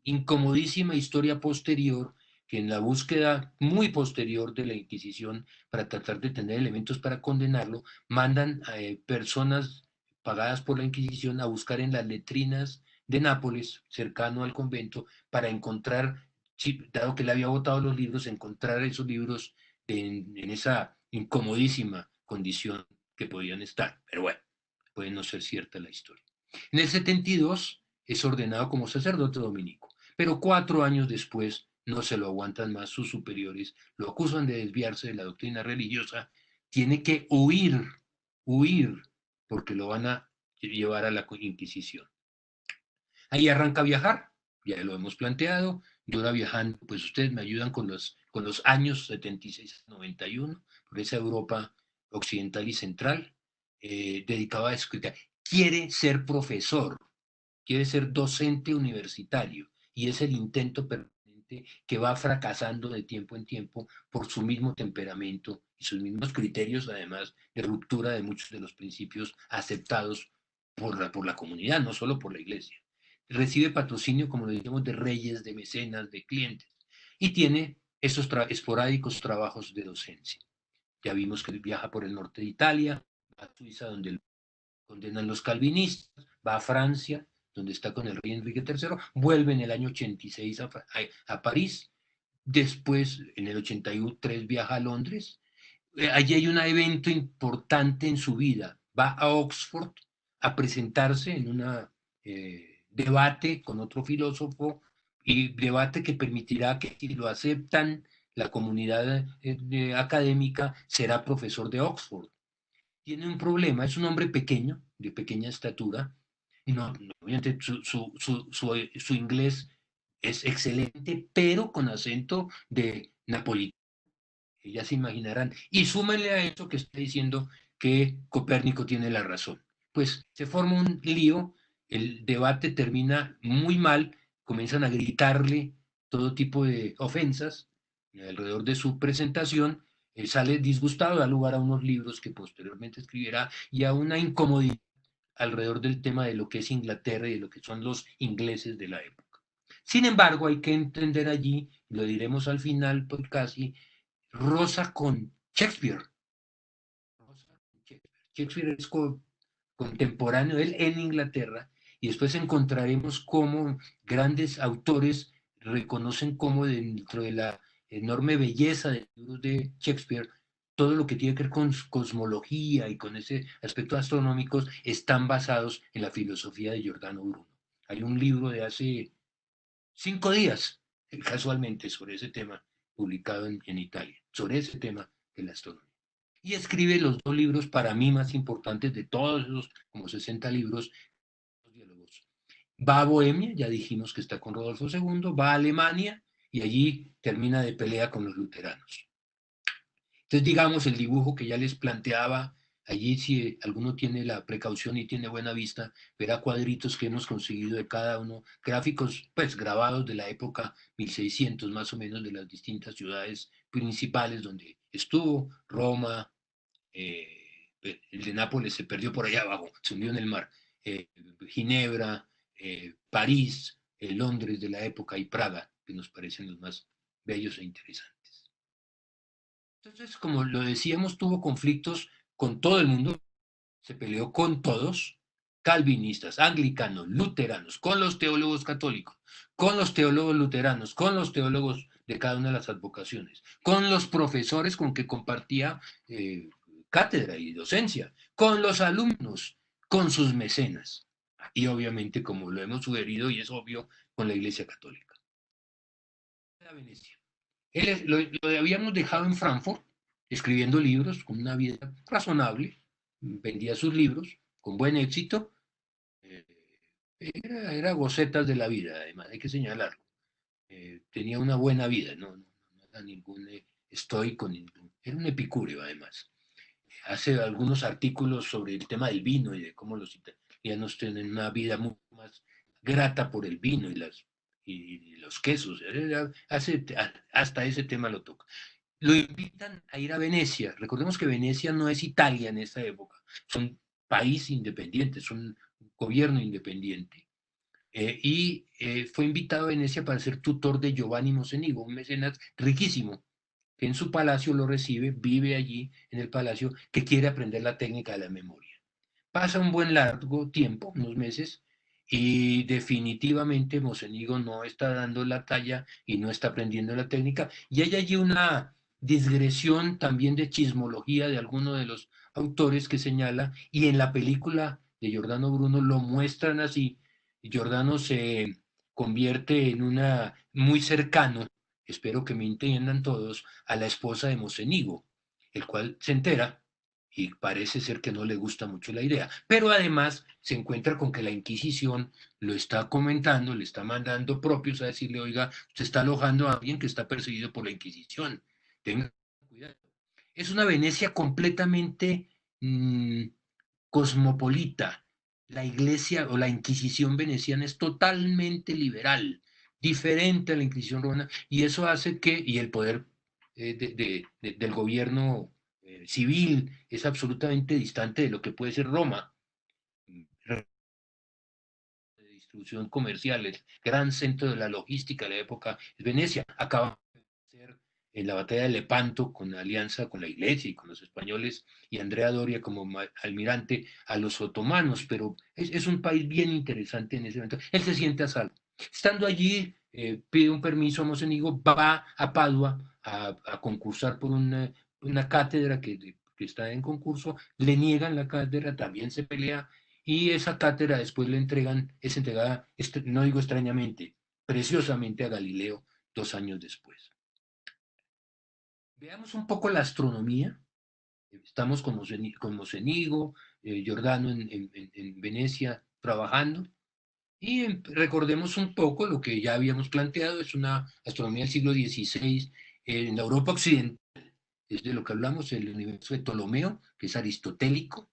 incomodísima historia posterior que en la búsqueda muy posterior de la Inquisición para tratar de tener elementos para condenarlo, mandan a personas pagadas por la Inquisición a buscar en las letrinas de Nápoles, cercano al convento, para encontrar, dado que le había botado los libros, encontrar esos libros en esa incomodísima condición que podían estar. Pero bueno, puede no ser cierta la historia. En el 72 es ordenado como sacerdote dominico, pero 4 años después no se lo aguantan más sus superiores, lo acusan de desviarse de la doctrina religiosa, tiene que huir, porque lo van a llevar a la Inquisición. Ahí arranca a viajar, ya lo hemos planteado, yo viajando, pues ustedes me ayudan con los años 76 a 91, por esa Europa occidental y central, dedicado a escribir. Quiere ser profesor, quiere ser docente universitario, y es el intento permanente que va fracasando de tiempo en tiempo por su mismo temperamento y sus mismos criterios, además, de ruptura de muchos de los principios aceptados por la comunidad, no solo por la iglesia. Recibe patrocinio, como lo dijimos, de reyes, de mecenas, de clientes, y tiene esos esporádicos trabajos de docencia. Ya vimos que viaja por el norte de Italia, va a Suiza, donde lo condenan los calvinistas, va a Francia, donde está con el rey Enrique III, vuelve en el año 86 a París, después en el 83 viaja a Londres. Allí hay un evento importante en su vida, va a Oxford a presentarse en un debate con otro filósofo, y debate que permitirá que, si lo aceptan la comunidad académica, será profesor de Oxford. Tiene un problema, es un hombre pequeño, de pequeña estatura, y obviamente su inglés es excelente, pero con acento de napolitano, ya se imaginarán. Y súmenle a eso que está diciendo que Copérnico tiene la razón. Pues se forma un lío, el debate termina muy mal, comienzan a gritarle todo tipo de ofensas alrededor de su presentación. Él sale disgustado, da lugar a unos libros que posteriormente escribirá y a una incomodidad alrededor del tema de lo que es Inglaterra y de lo que son los ingleses de la época. Sin embargo, hay que entender allí, lo diremos al final, pues casi, rosa con Shakespeare. Shakespeare es contemporáneo de él en Inglaterra, y después encontraremos cómo grandes autores reconocen cómo dentro de la enorme belleza de los libros de Shakespeare, todo lo que tiene que ver con cosmología y con ese aspecto astronómicos están basados en la filosofía de Giordano Bruno. Hay un libro de hace 5 días, casualmente, sobre ese tema, publicado en Italia, sobre ese tema de la astronomía. Y escribe los 2 libros para mí más importantes de todos esos, como 60 libros, los diálogos. Va a Bohemia, ya dijimos que está con Rodolfo II, va a Alemania y allí termina de pelea con los luteranos. Entonces, digamos, el dibujo que ya les planteaba, allí si alguno tiene la precaución y tiene buena vista, verá cuadritos que hemos conseguido de cada uno, gráficos pues grabados de la época 1600 más o menos, de las distintas ciudades principales donde estuvo, Roma, el de Nápoles se perdió por allá abajo, se hundió en el mar, Ginebra, París, Londres de la época y Praga, que nos parecen los más bellos e interesantes. Entonces, como lo decíamos, tuvo conflictos con todo el mundo, se peleó con todos, calvinistas, anglicanos, luteranos, con los teólogos católicos, con los teólogos luteranos, con los teólogos de cada una de las advocaciones, con los profesores con que compartía cátedra y docencia, con los alumnos, con sus mecenas. y obviamente, como lo hemos sugerido y es obvio, con la Iglesia Católica. A Venecia. Lo habíamos dejado en Frankfurt, escribiendo libros, con una vida razonable, vendía sus libros con buen éxito, era gocetas de la vida, además, hay que señalarlo. Tenía una buena vida, no era ningún estoico, era un epicúreo además. Hace algunos artículos sobre el tema del vino y de cómo los italianos tienen una vida mucho más grata por el vino y los quesos. Hasta ese tema lo toca. Lo invitan a ir a Venecia. Recordemos que Venecia no es Italia en esa época, son país independiente, son un gobierno independiente. Fue invitado a Venecia para ser tutor de Giovanni Mocenigo, un mecenas riquísimo, que en su palacio lo recibe, vive allí en el palacio, que quiere aprender la técnica de la memoria. Pasa un buen largo tiempo, unos meses, y definitivamente Mocenigo no está dando la talla y no está aprendiendo la técnica, y hay allí una digresión también de chismología de alguno de los autores que señala, y en la película de Giordano Bruno lo muestran así. Giordano se convierte en una muy cercano, espero que me entiendan todos, a la esposa de Mocenigo, el cual se entera y parece ser que no le gusta mucho la idea. Pero además se encuentra con que la Inquisición lo está comentando, le está mandando propios a decirle, oiga, usted está alojando a alguien que está perseguido por la Inquisición. Tenga cuidado. Es una Venecia completamente cosmopolita. La iglesia o la Inquisición veneciana es totalmente liberal, diferente a la Inquisición romana, y eso hace que, y el poder del gobierno civil es absolutamente distante de lo que puede ser Roma, de distribución comercial, el gran centro de la logística de la época es Venecia. Acaba de ser en la batalla de Lepanto, con alianza con la iglesia y con los españoles, y Andrea Doria como almirante a los otomanos, pero es un país bien interesante en ese momento. Él se siente a salvo. Estando allí, pide un permiso a Mocenigo, va a Padua a concursar por una cátedra que está en concurso, le niegan la cátedra, también se pelea, y esa cátedra después es entregada, no digo extrañamente, preciosamente a Galileo 2 años después. Veamos un poco la astronomía. Estamos con Mocenigo, Giordano en Venecia trabajando, y recordemos un poco lo que ya habíamos planteado, es una astronomía del siglo XVI en la Europa occidental, es de lo que hablamos, el universo de Ptolomeo, que es aristotélico,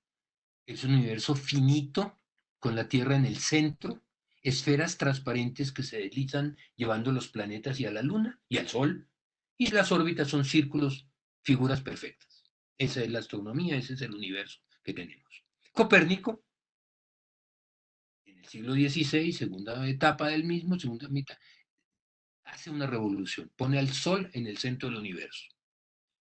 es un universo finito, con la Tierra en el centro, esferas transparentes que se deslizan llevando los planetas y a la Luna y al Sol, y las órbitas son círculos, figuras perfectas. Esa es la astronomía, ese es el universo que tenemos. Copérnico, en el siglo XVI, segunda etapa del mismo, segunda mitad, hace una revolución, pone al Sol en el centro del universo.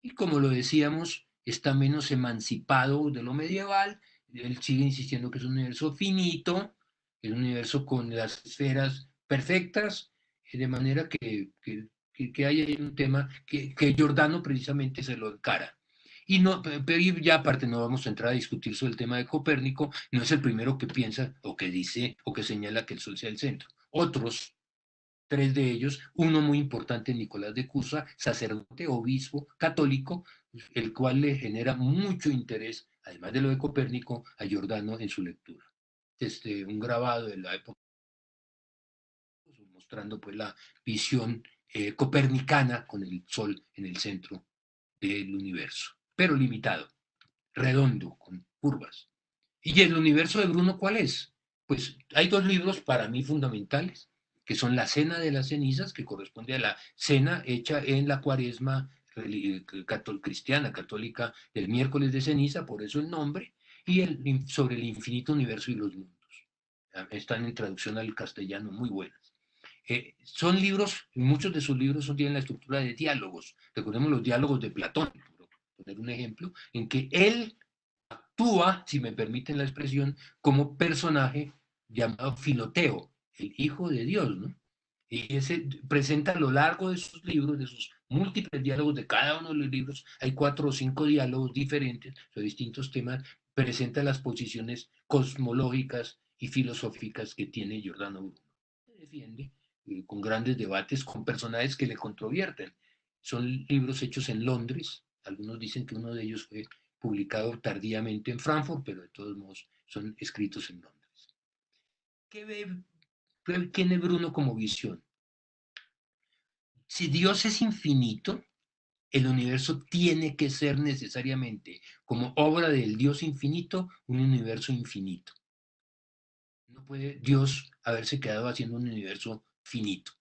Y como lo decíamos, está menos emancipado de lo medieval, él sigue insistiendo que es un universo finito, es un universo con las esferas perfectas, de manera que hay un tema que Giordano precisamente se lo encara. Y no, pero ya aparte no vamos a entrar a discutir sobre el tema de Copérnico, no es el primero que piensa o que dice o que señala que el Sol sea el centro. Otros, 3 de ellos, uno muy importante, Nicolás de Cusa, sacerdote, obispo, católico, el cual le genera mucho interés, además de lo de Copérnico, a Giordano en su lectura. Un grabado de la época, mostrando pues la visión copernicana con el Sol en el centro del universo, pero limitado, redondo, con curvas. ¿Y el universo de Bruno cuál es? Pues hay 2 libros para mí fundamentales, que son La Cena de las Cenizas, que corresponde a la cena hecha en la Cuaresma cristiana, católica, del miércoles de ceniza, por eso el nombre, y sobre el infinito universo y los mundos. Están en traducción al castellano muy buenas. Son libros, muchos de sus libros tienen la estructura de diálogos. Recordemos los diálogos de Platón, por poner un ejemplo, en que él actúa, si me permiten la expresión, como personaje llamado Filoteo, el hijo de Dios, ¿no? Y ese presenta a lo largo de sus libros, de sus múltiples diálogos, de cada uno de los libros, hay 4 o 5 diálogos diferentes sobre distintos temas, presenta las posiciones cosmológicas y filosóficas que tiene Giordano Bruno. Se defiende con grandes debates con personajes que le controvierten. Son libros hechos en Londres. Algunos dicen que uno de ellos fue publicado tardíamente en Frankfurt, pero de todos modos son escritos en Londres. ¿Qué tiene Bruno como visión? Si Dios es infinito, el universo tiene que ser necesariamente, como obra del Dios infinito, un universo infinito. No puede Dios haberse quedado haciendo un universo finito.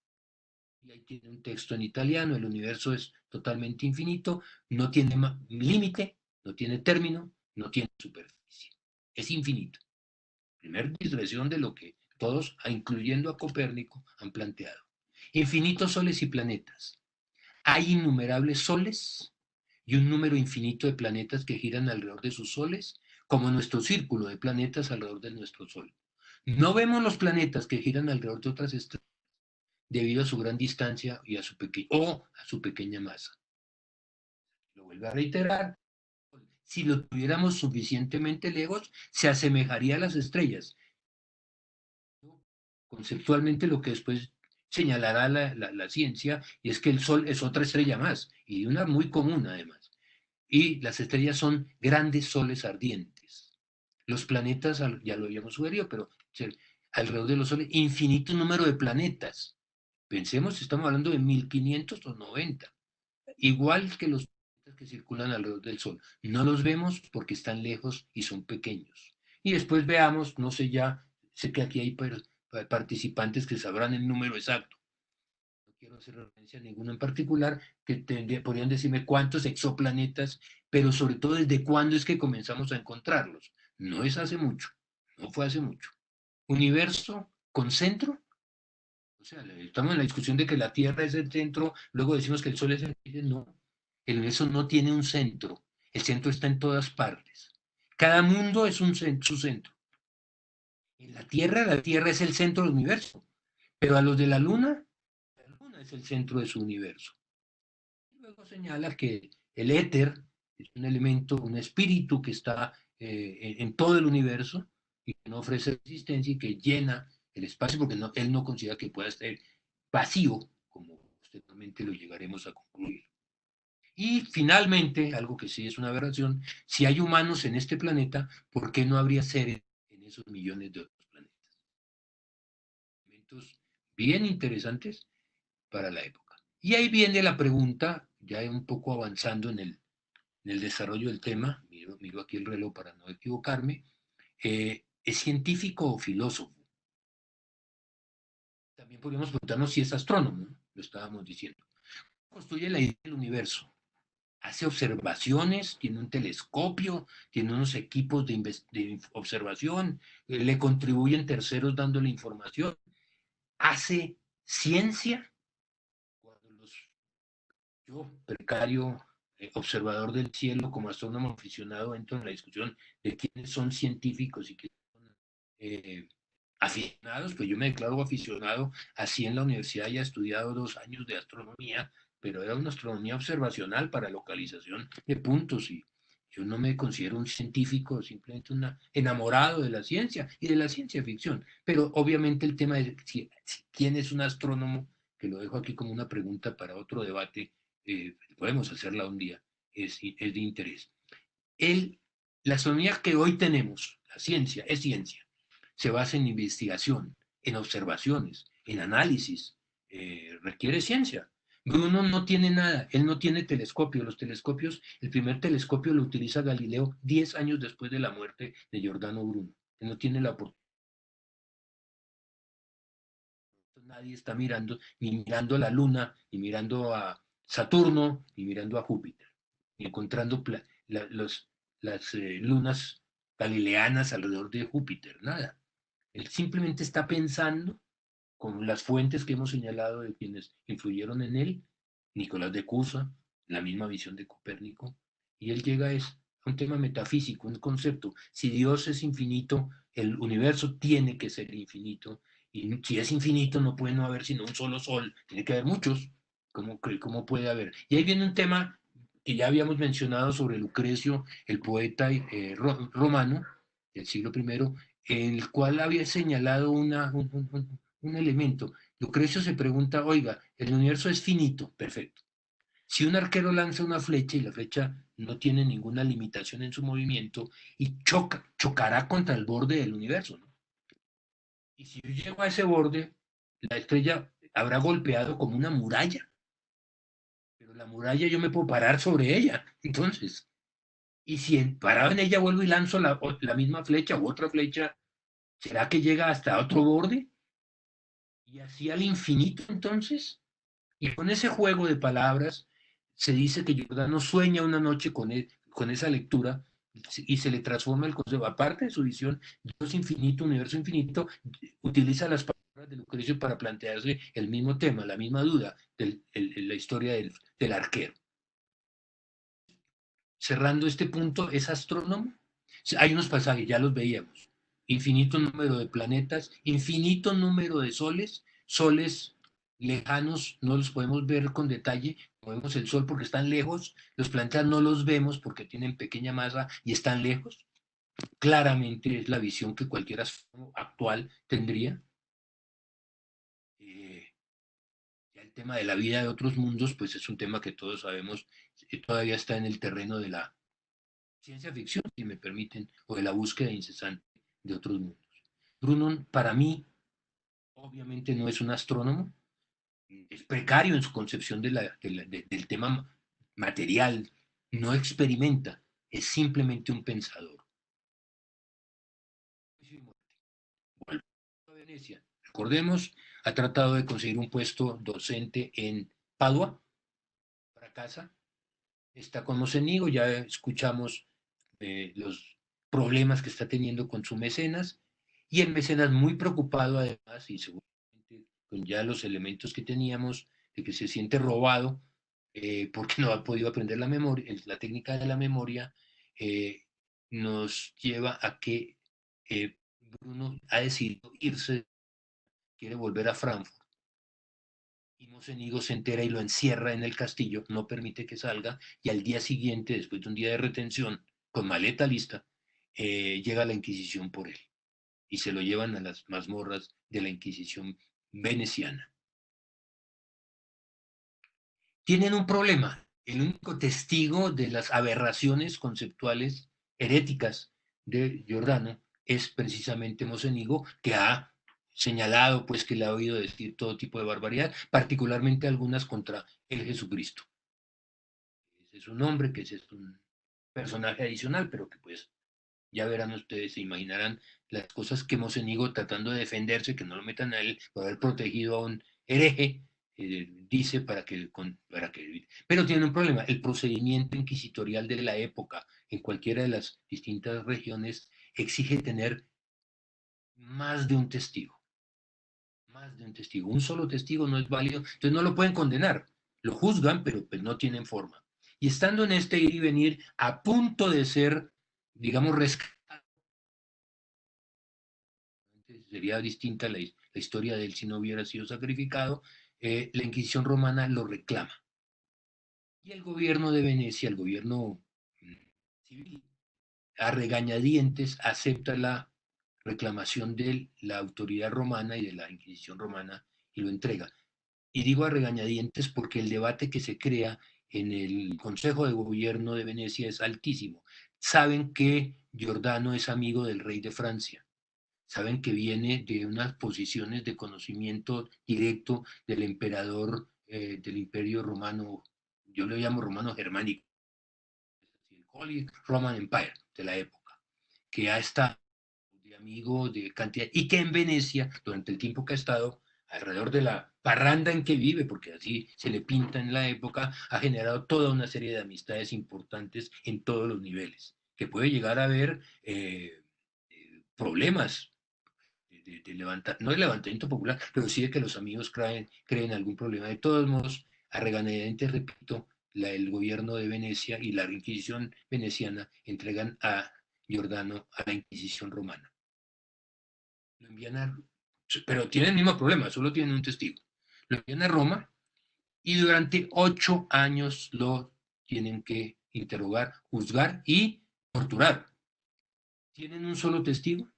Y ahí tiene un texto en italiano: el universo es totalmente infinito, no tiene límite, no tiene término, no tiene superficie. Es infinito. Primera digresión de lo que todos, incluyendo a Copérnico, han planteado. Infinitos soles y planetas. Hay innumerables soles y un número infinito de planetas que giran alrededor de sus soles, como nuestro círculo de planetas alrededor de nuestro sol. No vemos los planetas que giran alrededor de otras estrellas debido a su gran distancia y a su pequeña masa. Lo vuelvo a reiterar. Si lo tuviéramos suficientemente lejos, se asemejaría a las estrellas. Conceptualmente, lo que después señalará la ciencia, y es que el Sol es otra estrella más, y una muy común además. Y las estrellas son grandes soles ardientes. Los planetas, ya lo habíamos sugerido, pero alrededor de los soles, infinito número de planetas. Pensemos, estamos hablando de 1500 o 90. Igual que los planetas que circulan alrededor del Sol. No los vemos porque están lejos y son pequeños. Y después veamos, no sé ya, sé que aquí hay participantes que sabrán el número exacto. No quiero hacer referencia a ninguno en particular, que podrían decirme cuántos exoplanetas, pero sobre todo desde cuándo es que comenzamos a encontrarlos. No es hace mucho, no fue hace mucho. Universo con centro. O sea, estamos en la discusión de que la Tierra es el centro, luego decimos que el Sol es el centro. No, el universo no tiene un centro, el centro está en todas partes. Cada mundo es su centro. En la Tierra es el centro del universo, pero a los de la Luna es el centro de su universo. Y luego señala que el éter es un elemento, un espíritu que está en todo el universo y que no ofrece resistencia y que llena el espacio, porque él no considera que pueda estar vacío, como posteriormente lo llegaremos a concluir. Y finalmente, algo que sí es una aberración, si hay humanos en este planeta, ¿por qué no habría seres en esos millones de otros planetas? Elementos bien interesantes para la época. Y ahí viene la pregunta, ya un poco avanzando en el desarrollo del tema, miro aquí el reloj para no equivocarme, ¿es científico o filósofo? También podríamos preguntarnos si es astrónomo, lo estábamos diciendo. Construye la idea del universo, hace observaciones, tiene un telescopio, tiene unos equipos de observación, le contribuyen terceros dándole información, hace ciencia. Cuando yo, precario observador del cielo, como astrónomo aficionado, entro en la discusión de quiénes son científicos y quiénes son aficionados. Pues yo me declaro aficionado, así en la universidad ya he estudiado 2 años de astronomía, pero era una astronomía observacional para localización de puntos, y yo no me considero un científico, simplemente un enamorado de la ciencia y de la ciencia ficción. Pero obviamente el tema de quién es un astrónomo, que lo dejo aquí como una pregunta para otro debate, podemos hacerla un día, es de interés. La astronomía que hoy tenemos, la ciencia, es ciencia. Se basa en investigación, en observaciones, en análisis, requiere ciencia. Bruno no tiene nada, él no tiene telescopio. Los telescopios, el primer telescopio lo utiliza Galileo 10 años después de la muerte de Giordano Bruno. Él no tiene la oportunidad. Nadie está mirando, ni mirando a la Luna, ni mirando a Saturno, ni mirando a Júpiter, ni encontrando las lunas galileanas alrededor de Júpiter, nada. Él simplemente está pensando con las fuentes que hemos señalado de quienes influyeron en él, Nicolás de Cusa, la misma visión de Copérnico, y él llega a un tema metafísico, un concepto. Si Dios es infinito, el universo tiene que ser infinito, y si es infinito no puede no haber sino un solo sol, tiene que haber muchos. ¿Cómo puede haber? Y ahí viene un tema que ya habíamos mencionado sobre Lucrecio, el poeta romano del siglo I, en el cual había señalado un elemento. Lucrecio se pregunta, oiga, el universo es finito, perfecto. Si un arquero lanza una flecha y la flecha no tiene ninguna limitación en su movimiento y chocará contra el borde del universo, ¿no? Y si yo llego a ese borde, la estrella habrá golpeado como una muralla. Pero la muralla yo me puedo parar sobre ella. Entonces, y si parado en ella vuelvo y lanzo la misma flecha u otra flecha, ¿será que llega hasta otro borde? Y así al infinito entonces. Y con ese juego de palabras se dice que Giordano sueña una noche con esa lectura y se le transforma el concepto. Aparte de su visión, Dios infinito, universo infinito, utiliza las palabras de Lucrecio para plantearse el mismo tema, la misma duda de la historia del arquero. Cerrando este punto, ¿es astrónomo? Hay unos pasajes, ya los veíamos. Infinito número de planetas, infinito número de soles, soles lejanos, no los podemos ver con detalle, como vemos el Sol porque están lejos, los planetas no los vemos porque tienen pequeña masa y están lejos. Claramente es la visión que cualquier astrónomo actual tendría. El tema de la vida de otros mundos, pues es un tema que todos sabemos, todavía está en el terreno de la ciencia ficción, si me permiten, o de la búsqueda incesante de otros mundos. Bruno, para mí, obviamente no es un astrónomo, es precario en su concepción del tema material, no experimenta, es simplemente un pensador. Vuelvo a Venecia. Recordemos, ha tratado de conseguir un puesto docente en Padua, para casa, está con Mocenigo, ya escuchamos los problemas que está teniendo con su mecenas, y el mecenas muy preocupado además, y seguramente con ya los elementos que teníamos, de que se siente robado, porque no ha podido aprender la memoria, la técnica de la memoria, nos lleva a que Bruno ha decidido irse, quiere volver a Frankfurt. Y Mocenigo se entera y lo encierra en el castillo, no permite que salga, y al día siguiente, después de un día de retención, con maleta lista, llega la Inquisición por él, y se lo llevan a las mazmorras de la Inquisición veneciana. Tienen un problema, el único testigo de las aberraciones conceptuales heréticas de Giordano es precisamente Mocenigo, que ha señalado pues que le ha oído decir todo tipo de barbaridad, particularmente algunas contra el Jesucristo. Ese es un hombre, que ese es un personaje adicional, pero que pues ya verán ustedes, se imaginarán las cosas que Mocenigo, tratando de defenderse, que no lo metan a él por haber protegido a un hereje, dice pero tiene un problema, el procedimiento inquisitorial de la época en cualquiera de las distintas regiones exige tener más de un testigo. Más de un testigo. Un solo testigo no es válido, entonces no lo pueden condenar. Lo juzgan, pero pues no tienen forma. Y estando en este ir y venir, a punto de ser, digamos, rescatado, sería distinta la historia de él si no hubiera sido sacrificado, la Inquisición romana lo reclama. Y el gobierno de Venecia, el gobierno civil, a regañadientes acepta la reclamación de la autoridad romana y de la Inquisición romana y lo entrega. Y digo a regañadientes porque el debate que se crea en el Consejo de Gobierno de Venecia es altísimo. Saben que Giordano es amigo del rey de Francia. Saben que viene de unas posiciones de conocimiento directo del emperador del Imperio Romano, yo lo llamo romano germánico, el Holy Roman Empire de la época, que ha estado de amigo de cantidad, y que en Venecia, durante el tiempo que ha estado, alrededor de la parranda en que vive, porque así se le pinta en la época, ha generado toda una serie de amistades importantes en todos los niveles, que puede llegar a haber problemas no de levantamiento popular, pero sí de que los amigos creen algún problema. De todos modos, a regañadientes, repito, el gobierno de Venecia y la Inquisición veneciana entregan a Giordano a la Inquisición romana. Lo envían pero tienen el mismo problema, solo tienen un testigo. Lo envían a Roma y durante 8 años lo tienen que interrogar, juzgar y torturar. ¿Tienen un solo testigo?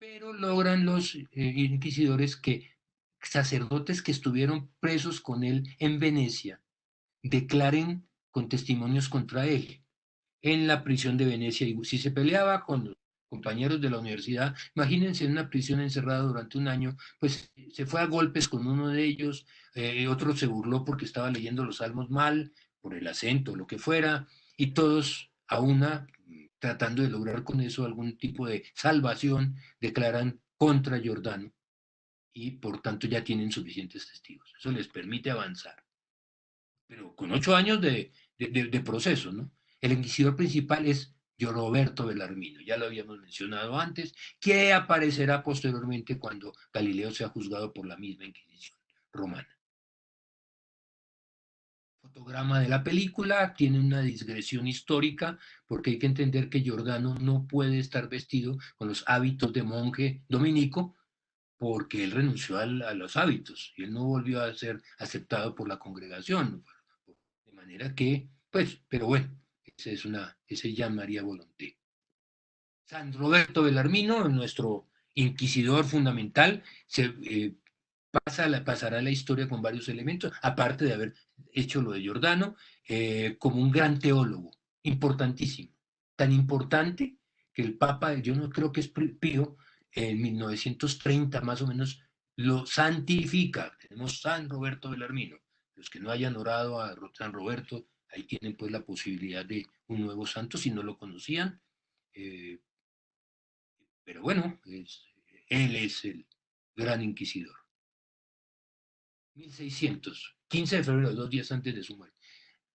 pero logran los inquisidores que sacerdotes que estuvieron presos con él en Venecia declaren con testimonios contra él en la prisión de Venecia. Y si se peleaba con los compañeros de la universidad, imagínense en una prisión encerrada durante un año, pues se fue a golpes con uno de ellos, otro se burló porque estaba leyendo los salmos mal, por el acento, lo que fuera, y todos a una, tratando de lograr con eso algún tipo de salvación, declaran contra Giordano y por tanto ya tienen suficientes testigos. Eso les permite avanzar. Pero con 8 años de proceso, ¿no? El inquisidor principal es Roberto Bellarmino, ya lo habíamos mencionado antes, que aparecerá posteriormente cuando Galileo sea juzgado por la misma Inquisición romana. Fotograma de la película tiene una digresión histórica porque hay que entender que Giordano no puede estar vestido con los hábitos de monje dominico porque él renunció a los hábitos y él no volvió a ser aceptado por la congregación. De manera que, pues, pero bueno, ese Jean María Volonté. San Roberto Bellarmino, nuestro inquisidor fundamental, pasará la historia con varios elementos, aparte de haber hecho lo de Giordano, como un gran teólogo, importantísimo. Tan importante que el Papa, yo no creo que es Pío, en 1930 más o menos, lo santifica. Tenemos San Roberto Bellarmino. Los que no hayan orado a San Roberto, ahí tienen pues la posibilidad de un nuevo santo si no lo conocían. Eh, pero bueno, él es el gran inquisidor. 1600, 15 de febrero, 2 días antes de su muerte.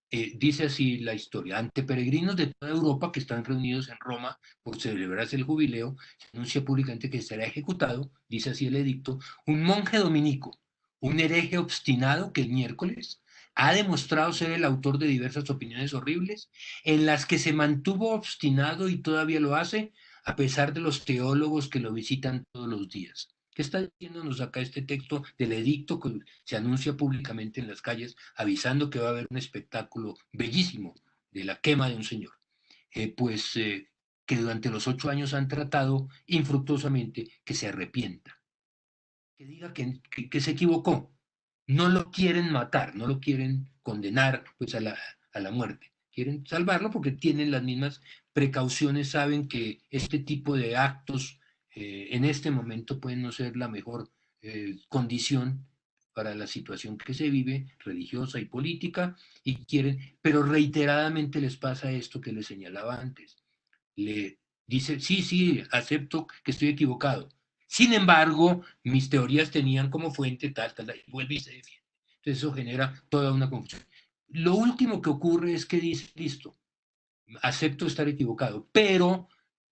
Dice así la historia: ante peregrinos de toda Europa que están reunidos en Roma por celebrarse el jubileo, se anuncia públicamente que será ejecutado, dice así el edicto, un monje dominico, un hereje obstinado que el miércoles ha demostrado ser el autor de diversas opiniones horribles, en las que se mantuvo obstinado y todavía lo hace, a pesar de los teólogos que lo visitan todos los días. ¿Qué está diciéndonos acá este texto del edicto que se anuncia públicamente en las calles, avisando que va a haber un espectáculo bellísimo de la quema de un señor? Que durante los 8 años han tratado infructuosamente que se arrepienta, que diga que se equivocó. No lo quieren matar, no lo quieren condenar pues a la muerte. Quieren salvarlo porque tienen las mismas precauciones, saben que este tipo de actos en este momento pueden no ser la mejor condición para la situación que se vive, religiosa y política, y quieren, pero reiteradamente les pasa esto que les señalaba antes. Le dice, sí, sí, acepto que estoy equivocado. Sin embargo, mis teorías tenían como fuente tal, tal, y vuelve y se defiende. Entonces eso genera toda una confusión. Lo último que ocurre es que dice, listo, acepto estar equivocado, pero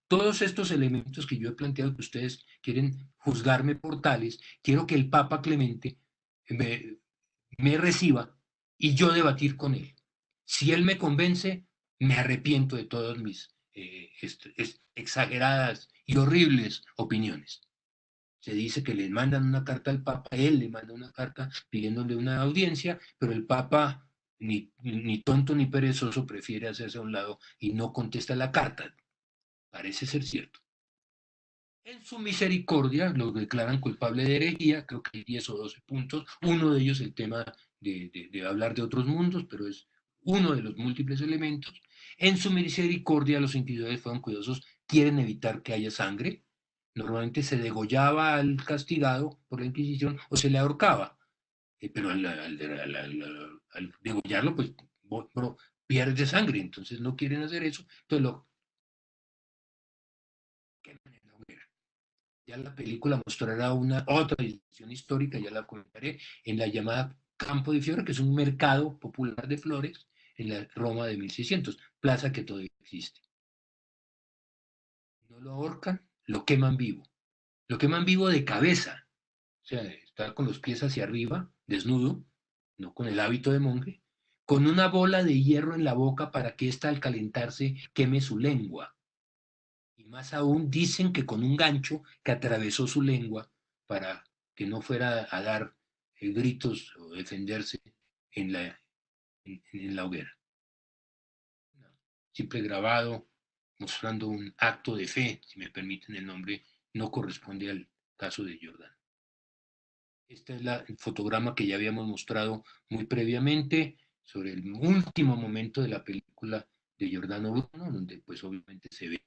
todos estos elementos que yo he planteado que ustedes quieren juzgarme por tales, quiero que el Papa Clemente me, me reciba y yo debatir con él. Si él me convence, me arrepiento de todas mis exageradas y horribles opiniones. Se dice que le mandan una carta al Papa, él le manda una carta pidiéndole una audiencia, pero el Papa, ni tonto ni perezoso, prefiere hacerse a un lado y no contesta la carta. Parece ser cierto. En su misericordia lo declaran culpable de herejía, creo que hay 10 o 12 puntos, uno de ellos el tema de hablar de otros mundos, pero es uno de los múltiples elementos. En su misericordia los inquisidores fueron cuidadosos, quieren evitar que haya sangre, normalmente se degollaba al castigado por la Inquisición o se le ahorcaba, pero al degollarlo pues pierde sangre, entonces no quieren hacer eso, entonces lo queman en la hoguera. Ya la película mostrará otra edición histórica, ya la comentaré, en la llamada Campo de Fiore, que es un mercado popular de flores en la Roma de 1600, plaza que todavía existe. No lo ahorcan, lo queman vivo. Lo queman vivo de cabeza, o sea, está con los pies hacia arriba, desnudo, no con el hábito de monje, con una bola de hierro en la boca para que ésta al calentarse queme su lengua. Y más aún dicen que con un gancho que atravesó su lengua para que no fuera a dar gritos o defenderse en la hoguera. Simple grabado mostrando un acto de fe, si me permiten el nombre no corresponde al caso de Giordano. Este es el fotograma que ya habíamos mostrado muy previamente sobre el último momento de la película de Giordano Bruno, donde pues obviamente se ve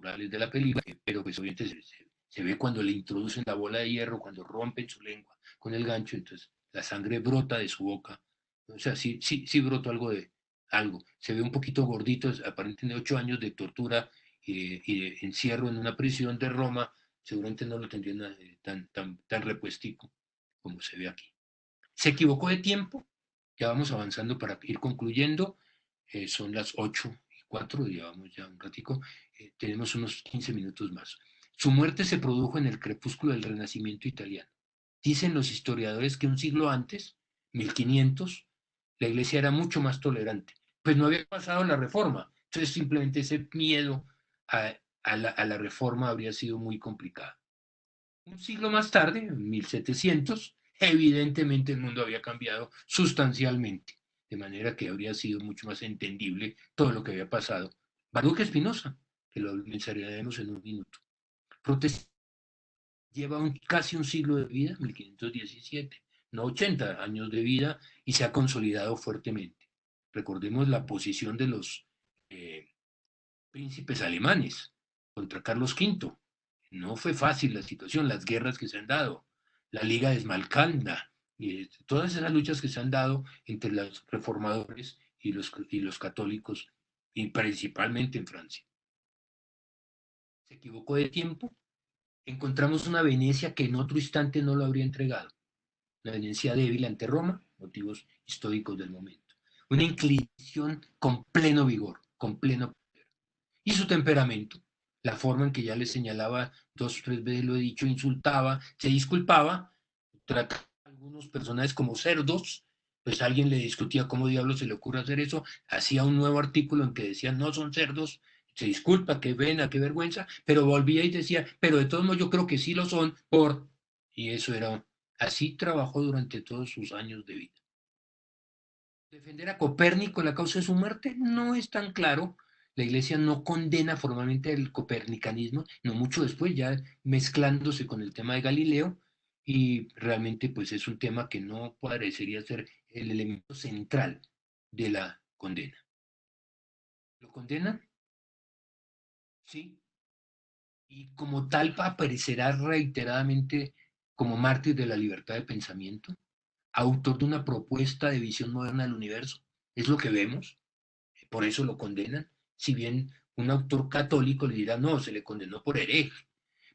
de la película, pero pues obviamente se ve cuando le introducen la bola de hierro, cuando rompen su lengua con el gancho, entonces la sangre brota de su boca. O sea, sí brotó algo de algo. Se ve un poquito gordito, aparentemente 8 años de tortura y de encierro en una prisión de Roma. Seguramente no lo tendrían tan repuestico como se ve aquí. Se equivocó de tiempo, ya vamos avanzando para ir concluyendo. Son las 8:04, llevamos ya un ratico, tenemos unos 15 minutos más. Su muerte se produjo en el crepúsculo del Renacimiento italiano. Dicen los historiadores que un siglo antes, 1500, la iglesia era mucho más tolerante, pues no había pasado la reforma, entonces simplemente ese miedo a la reforma habría sido muy complicado. Un siglo más tarde, en 1700, evidentemente el mundo había cambiado sustancialmente, de manera que habría sido mucho más entendible todo lo que había pasado. Baruch Spinoza, que lo mencionaremos en un minuto, lleva casi un siglo de vida, 1517, no 80 años de vida, y se ha consolidado fuertemente. Recordemos la posición de los príncipes alemanes contra Carlos V. No fue fácil la situación, las guerras que se han dado, la Liga de Esmalcanda, y todas esas luchas que se han dado entre los reformadores y los católicos, y principalmente en Francia. Se equivocó de tiempo, encontramos una Venecia que en otro instante no lo habría entregado, una Venecia débil ante Roma, motivos históricos del momento, una inclinación con pleno vigor, con pleno poder, y su temperamento, la forma en que ya le señalaba 2 o 3 veces, lo he dicho, insultaba, se disculpaba, trataba a algunos personajes como cerdos, pues alguien le discutía cómo diablos se le ocurre hacer eso, hacía un nuevo artículo en que decía no son cerdos, se disculpa, qué pena, qué vergüenza, pero volvía y decía, pero de todos modos yo creo que sí lo son y eso era, así trabajó durante todos sus años de vida. Defender a Copérnico la causa de su muerte no es tan claro. La Iglesia no condena formalmente el copernicanismo, no mucho después, ya mezclándose con el tema de Galileo, y realmente pues es un tema que no parecería ser el elemento central de la condena. ¿Lo condenan? Sí. Y como tal aparecerá reiteradamente como mártir de la libertad de pensamiento, autor de una propuesta de visión moderna del universo. Es lo que vemos. Por eso lo condenan, si bien un autor católico le dirá, no, se le condenó por hereje,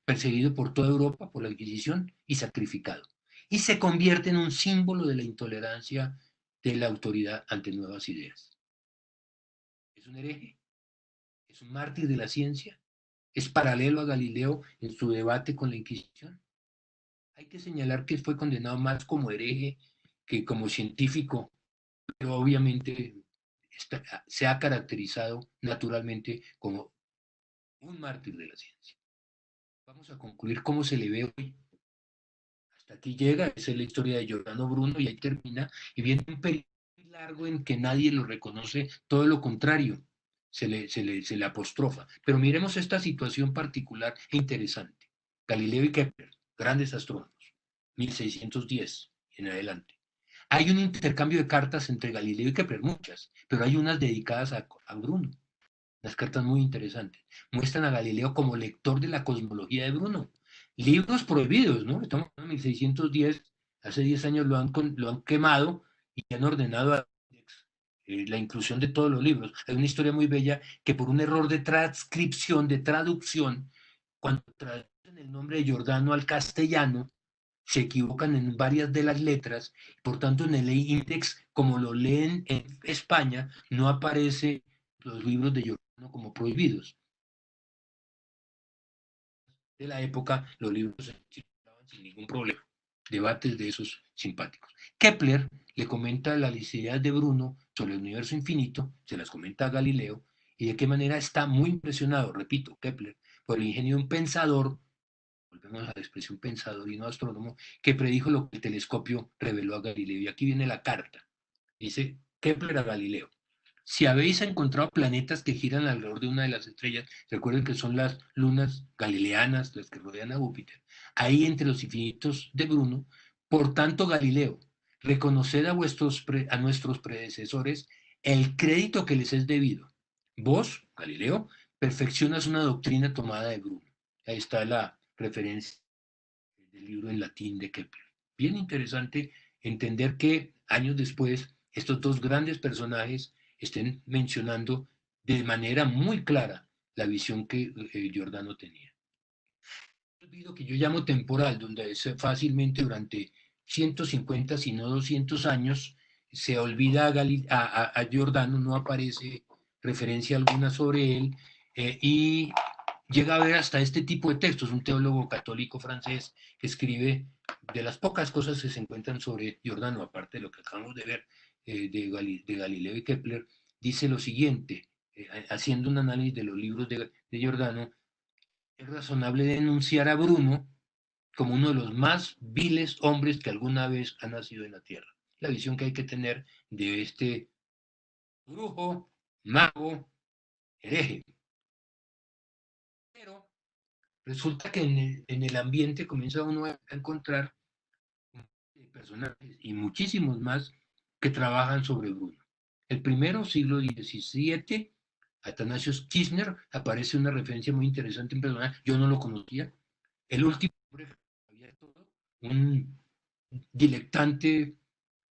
perseguido por toda Europa por la Inquisición y sacrificado. Y se convierte en un símbolo de la intolerancia de la autoridad ante nuevas ideas. Es un hereje, es un mártir de la ciencia, es paralelo a Galileo en su debate con la Inquisición. Hay que señalar que fue condenado más como hereje que como científico, pero obviamente se ha caracterizado naturalmente como un mártir de la ciencia. Vamos a concluir cómo se le ve hoy. Hasta aquí llega, esa es la historia de Giordano Bruno y ahí termina, y viene un periodo muy largo en que nadie lo reconoce, todo lo contrario, se le apostrofa. Pero miremos esta situación particular e interesante. Galileo y Kepler, grandes astrónomos, 1610 en adelante. Hay un intercambio de cartas entre Galileo y Kepler, muchas, pero hay unas dedicadas a Bruno. Las cartas muy interesantes. Muestran a Galileo como lector de la cosmología de Bruno. Libros prohibidos, ¿no? Estamos en 1610, hace 10 años lo han quemado y han ordenado la inclusión de todos los libros. Hay una historia muy bella que por un error de transcripción, de traducción, cuando traducen el nombre de Giordano al castellano, se equivocan en varias de las letras, por tanto en el index, como lo leen en España, no aparece los libros de Giordano como prohibidos. De la época, los libros se circulaban sin ningún problema. Debates de esos simpáticos. Kepler le comenta las ideas de Bruno sobre el universo infinito, se las comenta a Galileo, y de qué manera está muy impresionado, repito, Kepler, por el ingenio de un pensador, volvemos a la expresión pensador y no astrónomo, que predijo lo que el telescopio reveló a Galileo. Y aquí viene la carta. Dice Kepler a Galileo: Si habéis encontrado planetas que giran alrededor de una de las estrellas, recuerden que son las lunas galileanas, las que rodean a Júpiter, ahí entre los infinitos de Bruno, por tanto, Galileo, reconoced a nuestros predecesores el crédito que les es debido. Vos, Galileo, perfeccionas una doctrina tomada de Bruno. Ahí está la referencia del libro en latín de Kepler. Bien interesante entender que años después estos dos grandes personajes estén mencionando de manera muy clara la visión que Giordano tenía. Un olvido que yo llamo temporal, donde es fácilmente durante 150, si no 200 años, se olvida a Giordano, no aparece referencia alguna sobre él, y llega a ver hasta este tipo de textos, un teólogo católico francés que escribe de las pocas cosas que se encuentran sobre Giordano, aparte de lo que acabamos de ver de Galileo y Kepler, dice lo siguiente, haciendo un análisis de los libros de Giordano: es razonable denunciar a Bruno como uno de los más viles hombres que alguna vez ha nacido en la Tierra. La visión que hay que tener de este brujo, mago, hereje. Pero resulta que en el ambiente comienza uno a encontrar personajes y muchísimos más que trabajan sobre Bruno. El primero, siglo XVII, Athanasius Kirchner, aparece una referencia muy interesante en personaje, yo no lo conocía. El último, un dilectante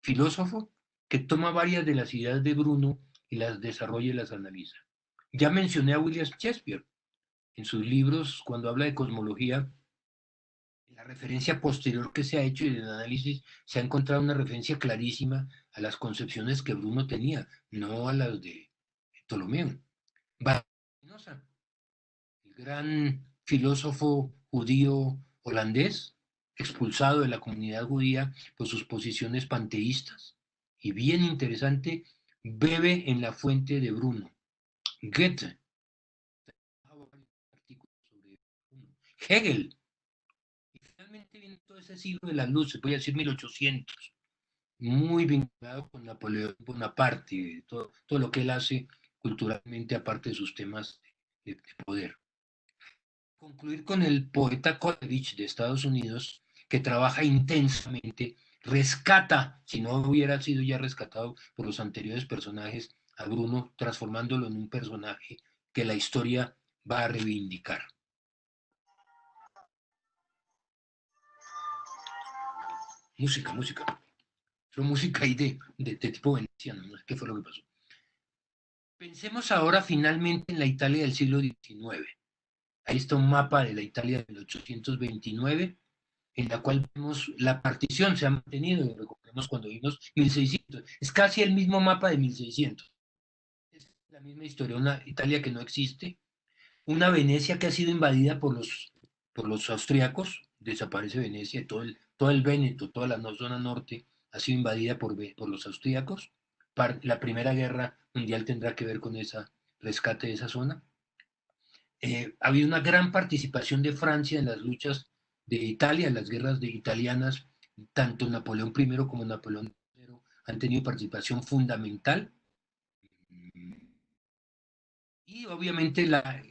filósofo que toma varias de las ideas de Bruno y las desarrolla y las analiza. Ya mencioné a William Shakespeare en sus libros, cuando habla de cosmología, la referencia posterior que se ha hecho y el análisis, se ha encontrado una referencia clarísima a las concepciones que Bruno tenía, no a las de Ptolomeo. Spinoza, el gran filósofo judío holandés, expulsado de la comunidad judía por sus posiciones panteístas. Y bien interesante, bebe en la fuente de Bruno. Goethe, Hegel, y finalmente viene todo ese siglo de la luz, se puede decir 1800, muy vinculado con Napoleón Bonaparte, todo lo que él hace culturalmente, aparte de sus temas de poder. Concluir con el poeta Coleridge de Estados Unidos, que trabaja intensamente, rescata, si no hubiera sido ya rescatado por los anteriores personajes, a Bruno, transformándolo en un personaje que la historia va a reivindicar. Música. Fue música ahí de tipo veneciano, no sé qué fue lo que pasó. Pensemos ahora finalmente en la Italia del siglo XIX. Ahí está un mapa de la Italia de 1829, en la cual vemos la partición, se ha mantenido, recordemos cuando vimos 1600, es casi el mismo mapa de 1600. Es la misma historia, una Italia que no existe, una Venecia que ha sido invadida por los austriacos, desaparece Venecia, todo el Véneto, toda la zona norte ha sido invadida por los austriacos. La Primera Guerra Mundial tendrá que ver con ese rescate de esa zona. Ha habido una gran participación de Francia en las luchas de Italia, en las guerras italianas, tanto Napoleón I como Napoleón III han tenido participación fundamental. Y obviamente la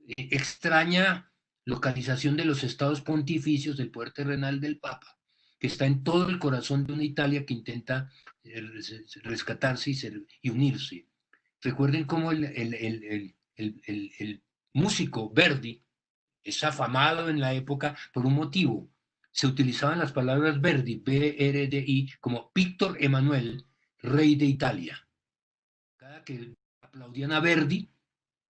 extraña localización de los estados pontificios del poder terrenal del Papa, que está en todo el corazón de una Italia que intenta rescatarse y unirse. Recuerden cómo el músico Verdi es afamado en la época por un motivo. Se utilizaban las palabras Verdi, B-R-D-I, como Víctor Emanuel, rey de Italia. Cada que aplaudían a Verdi,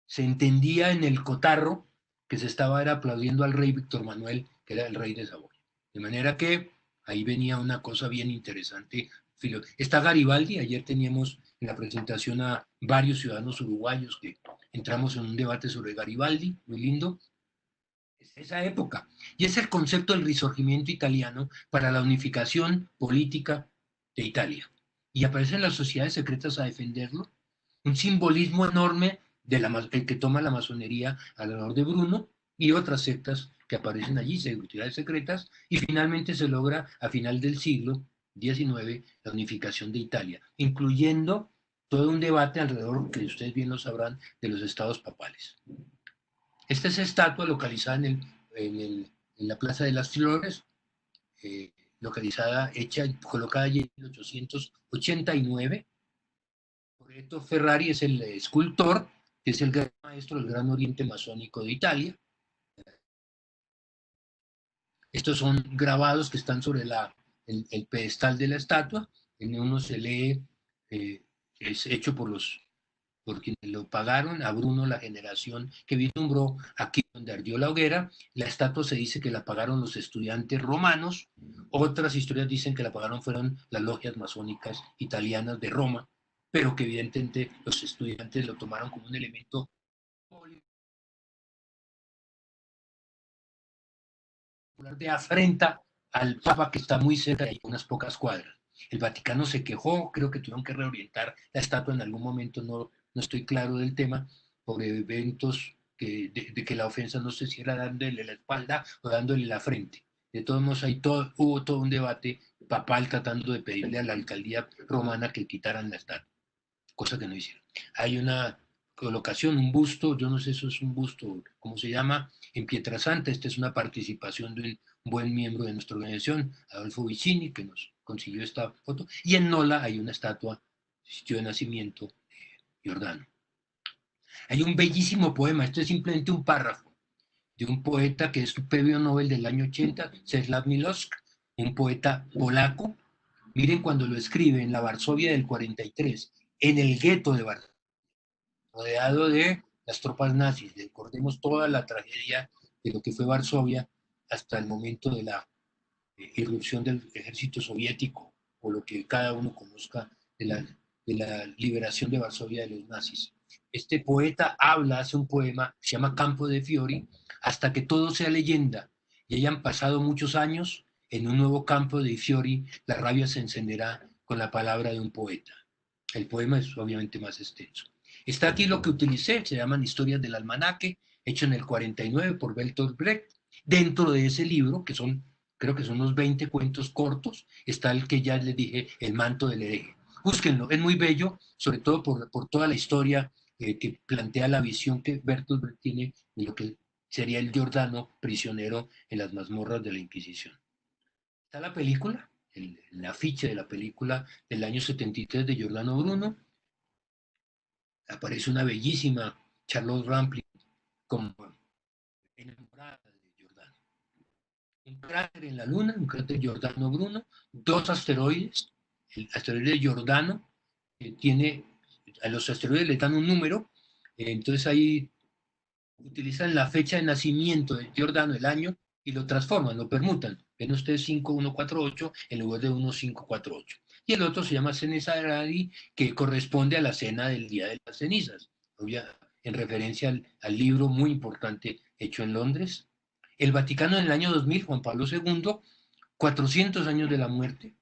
se entendía en el cotarro que se estaba aplaudiendo al rey Víctor Manuel, que era el rey de Saboya. De manera que ahí venía una cosa bien interesante. Está Garibaldi, ayer teníamos en la presentación a varios ciudadanos uruguayos que entramos en un debate sobre Garibaldi, muy lindo. Es esa época. Y es el concepto del risorgimiento italiano para la unificación política de Italia. Y aparecen las sociedades secretas a defenderlo. Un simbolismo enorme el que toma la masonería alrededor de Bruno y otras sectas que aparecen allí, sociedades secretas, y finalmente se logra a final del siglo XIX la unificación de Italia, incluyendo todo un debate alrededor, que ustedes bien lo sabrán, de los estados papales. Esta es estatua localizada en la Plaza de las Flores, localizada, colocada allí en 1889. Loreto Ferrari es el escultor, que es el gran maestro del Gran Oriente Masónico de Italia. Estos son grabados que están sobre el pedestal de la estatua. En uno se lee, es hecho por quienes lo pagaron, a Bruno, la generación que vislumbró aquí donde ardió la hoguera. La estatua se dice que la pagaron los estudiantes romanos. Otras historias dicen que la pagaron fueron las logias masónicas italianas de Roma, pero que evidentemente los estudiantes lo tomaron como un elemento de afrenta al Papa, que está muy cerca de unas pocas cuadras. El Vaticano se quejó, creo que tuvieron que reorientar la estatua en algún momento, no estoy claro del tema, por eventos de que la ofensa no sé si era dándole la espalda o dándole la frente. De todos modos, hubo todo un debate papal tratando de pedirle a la alcaldía romana que quitaran la estatua, cosa que no hicieron. Hay una colocación, un busto, yo no sé, eso es un busto, ¿cómo se llama? En Pietrasanta. Esta es una participación de un buen miembro de nuestra organización, Adolfo Vicini, que nos consiguió esta foto, y en Nola hay una estatua, sitio de nacimiento de Giordano. Hay un bellísimo poema, esto es simplemente un párrafo, de un poeta que es un premio Nobel del año 80, Czesław Milosz, un poeta polaco. Miren cuando lo escribe en la Varsovia del 43, en el gueto de Varsovia, rodeado de las tropas nazis. Recordemos toda la tragedia de lo que fue Varsovia hasta el momento de la irrupción del ejército soviético, o lo que cada uno conozca de la liberación de Varsovia de los nazis. Este poeta hace un poema que se llama Campo de Fiori, hasta que todo sea leyenda y hayan pasado muchos años, en un nuevo campo de Fiori la rabia se encenderá con la palabra de un poeta. El poema es obviamente más extenso. Está aquí lo que utilicé, se llaman Historias del Almanaque, hecho en el 49 por Bertolt Brecht. Dentro de ese libro, que creo que son unos 20 cuentos cortos, está el que ya les dije, El manto del hereje. Búsquenlo, es muy bello, sobre todo por toda la historia que plantea la visión que Bertolt Brecht tiene de lo que sería el Giordano prisionero en las mazmorras de la Inquisición. Está la película, el afiche de la película del año 73 de Giordano Bruno. Aparece una bellísima Charlotte Rampling como enamorada de Giordano. Un cráter en la Luna, un cráter Giordano Bruno, dos asteroides, el asteroide Giordano, a los asteroides le dan un número, entonces ahí utilizan la fecha de nacimiento de Giordano, el año, y lo transforman, lo permutan. Ven ustedes 5148 en lugar de 1548. Y el otro se llama Cenesaradi, que corresponde a la cena del Día de las Cenizas, en referencia al libro muy importante hecho en Londres. El Vaticano en el año 2000, Juan Pablo II, 400 años de la muerte,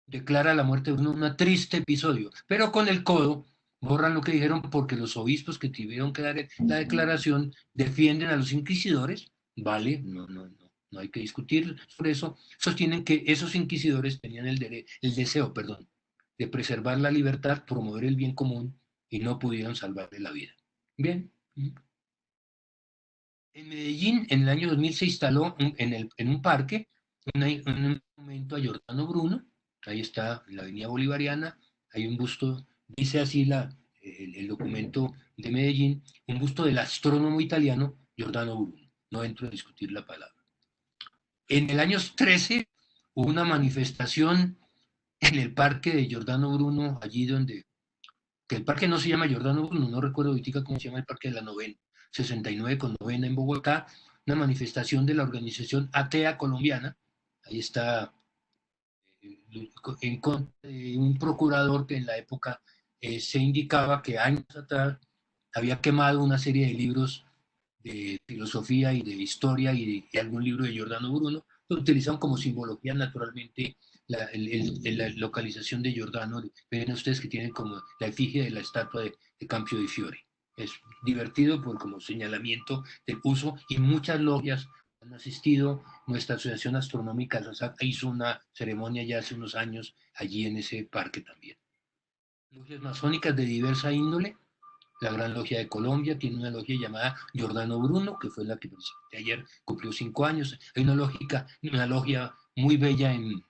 declara la muerte de Bruno un triste episodio, pero con el codo borran lo que dijeron porque los obispos que tuvieron que dar la declaración defienden a los inquisidores, ¿vale? No hay que discutir sobre eso. Sostienen que esos inquisidores tenían el deseo, de preservar la libertad, promover el bien común y no pudieron salvarle la vida. Bien. En Medellín, en el año 2000 se instaló en un parque un monumento a Giordano Bruno. Ahí está, en la avenida Bolivariana, hay un busto, dice así el documento de Medellín, un busto del astrónomo italiano Giordano Bruno. No entro a discutir la palabra. En el año 13 hubo una manifestación en el parque de Giordano Bruno, allí que el parque no se llama Giordano Bruno, no recuerdo ahorita cómo se llama el parque de la novena, 69 con novena en Bogotá, una manifestación de la organización atea colombiana. Ahí está en contra de un procurador que en la época se indicaba que años atrás había quemado una serie de libros de filosofía y de historia y algún libro de Giordano Bruno, lo utilizaron como simbología naturalmente la localización de Giordano. Ven ustedes que tienen como la efigie de la estatua de Campio di Fiori. Es divertido como señalamiento del uso, y muchas logias han asistido. Nuestra asociación astronómica hizo una ceremonia ya hace unos años allí en ese parque también. logias masónicas de diversa índole. La Gran Logia de Colombia tiene una logia llamada Giordano Bruno, que fue la que ayer cumplió 5 años. Hay una logia muy bella en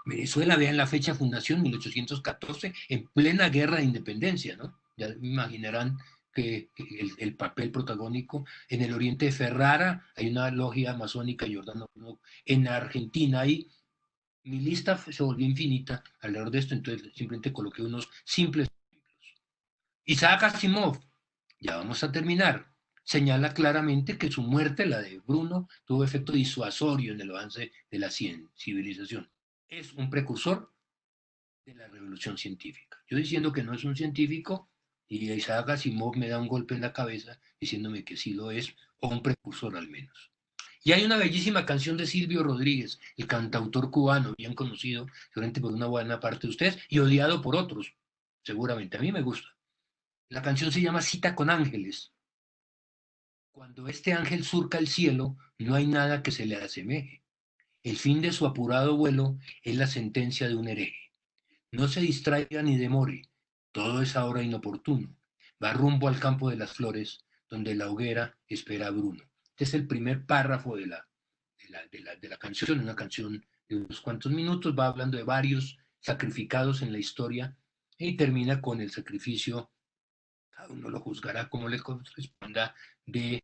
Venezuela, vean la fecha de fundación, 1814, en plena guerra de independencia, ¿no? Ya imaginarán que el papel protagónico. En el oriente de Ferrara hay una logia masónica Giordano Bruno. En Argentina hay, mi lista se volvió infinita alrededor de esto, entonces simplemente coloqué unos simples ejemplos. Isaac Asimov, ya vamos a terminar, señala claramente que su muerte, la de Bruno, tuvo efecto disuasorio en el avance de la civilización. Es un precursor de la revolución científica. Yo diciendo que no es un científico y Isaac Asimov me da un golpe en la cabeza diciéndome que sí lo es, o un precursor al menos. Y hay una bellísima canción de Silvio Rodríguez, el cantautor cubano, bien conocido seguramente por una buena parte de ustedes y odiado por otros, seguramente. A mí me gusta. La canción se llama Cita con Ángeles. Cuando este ángel surca el cielo, no hay nada que se le asemeje. El fin de su apurado vuelo es la sentencia de un hereje. No se distraiga ni demore, todo es ahora inoportuno. Va rumbo al campo de las flores, donde la hoguera espera a Bruno. Este es el primer párrafo de la canción, una canción de unos cuantos minutos, va hablando de varios sacrificados en la historia y termina con el sacrificio, cada uno lo juzgará como le corresponda, del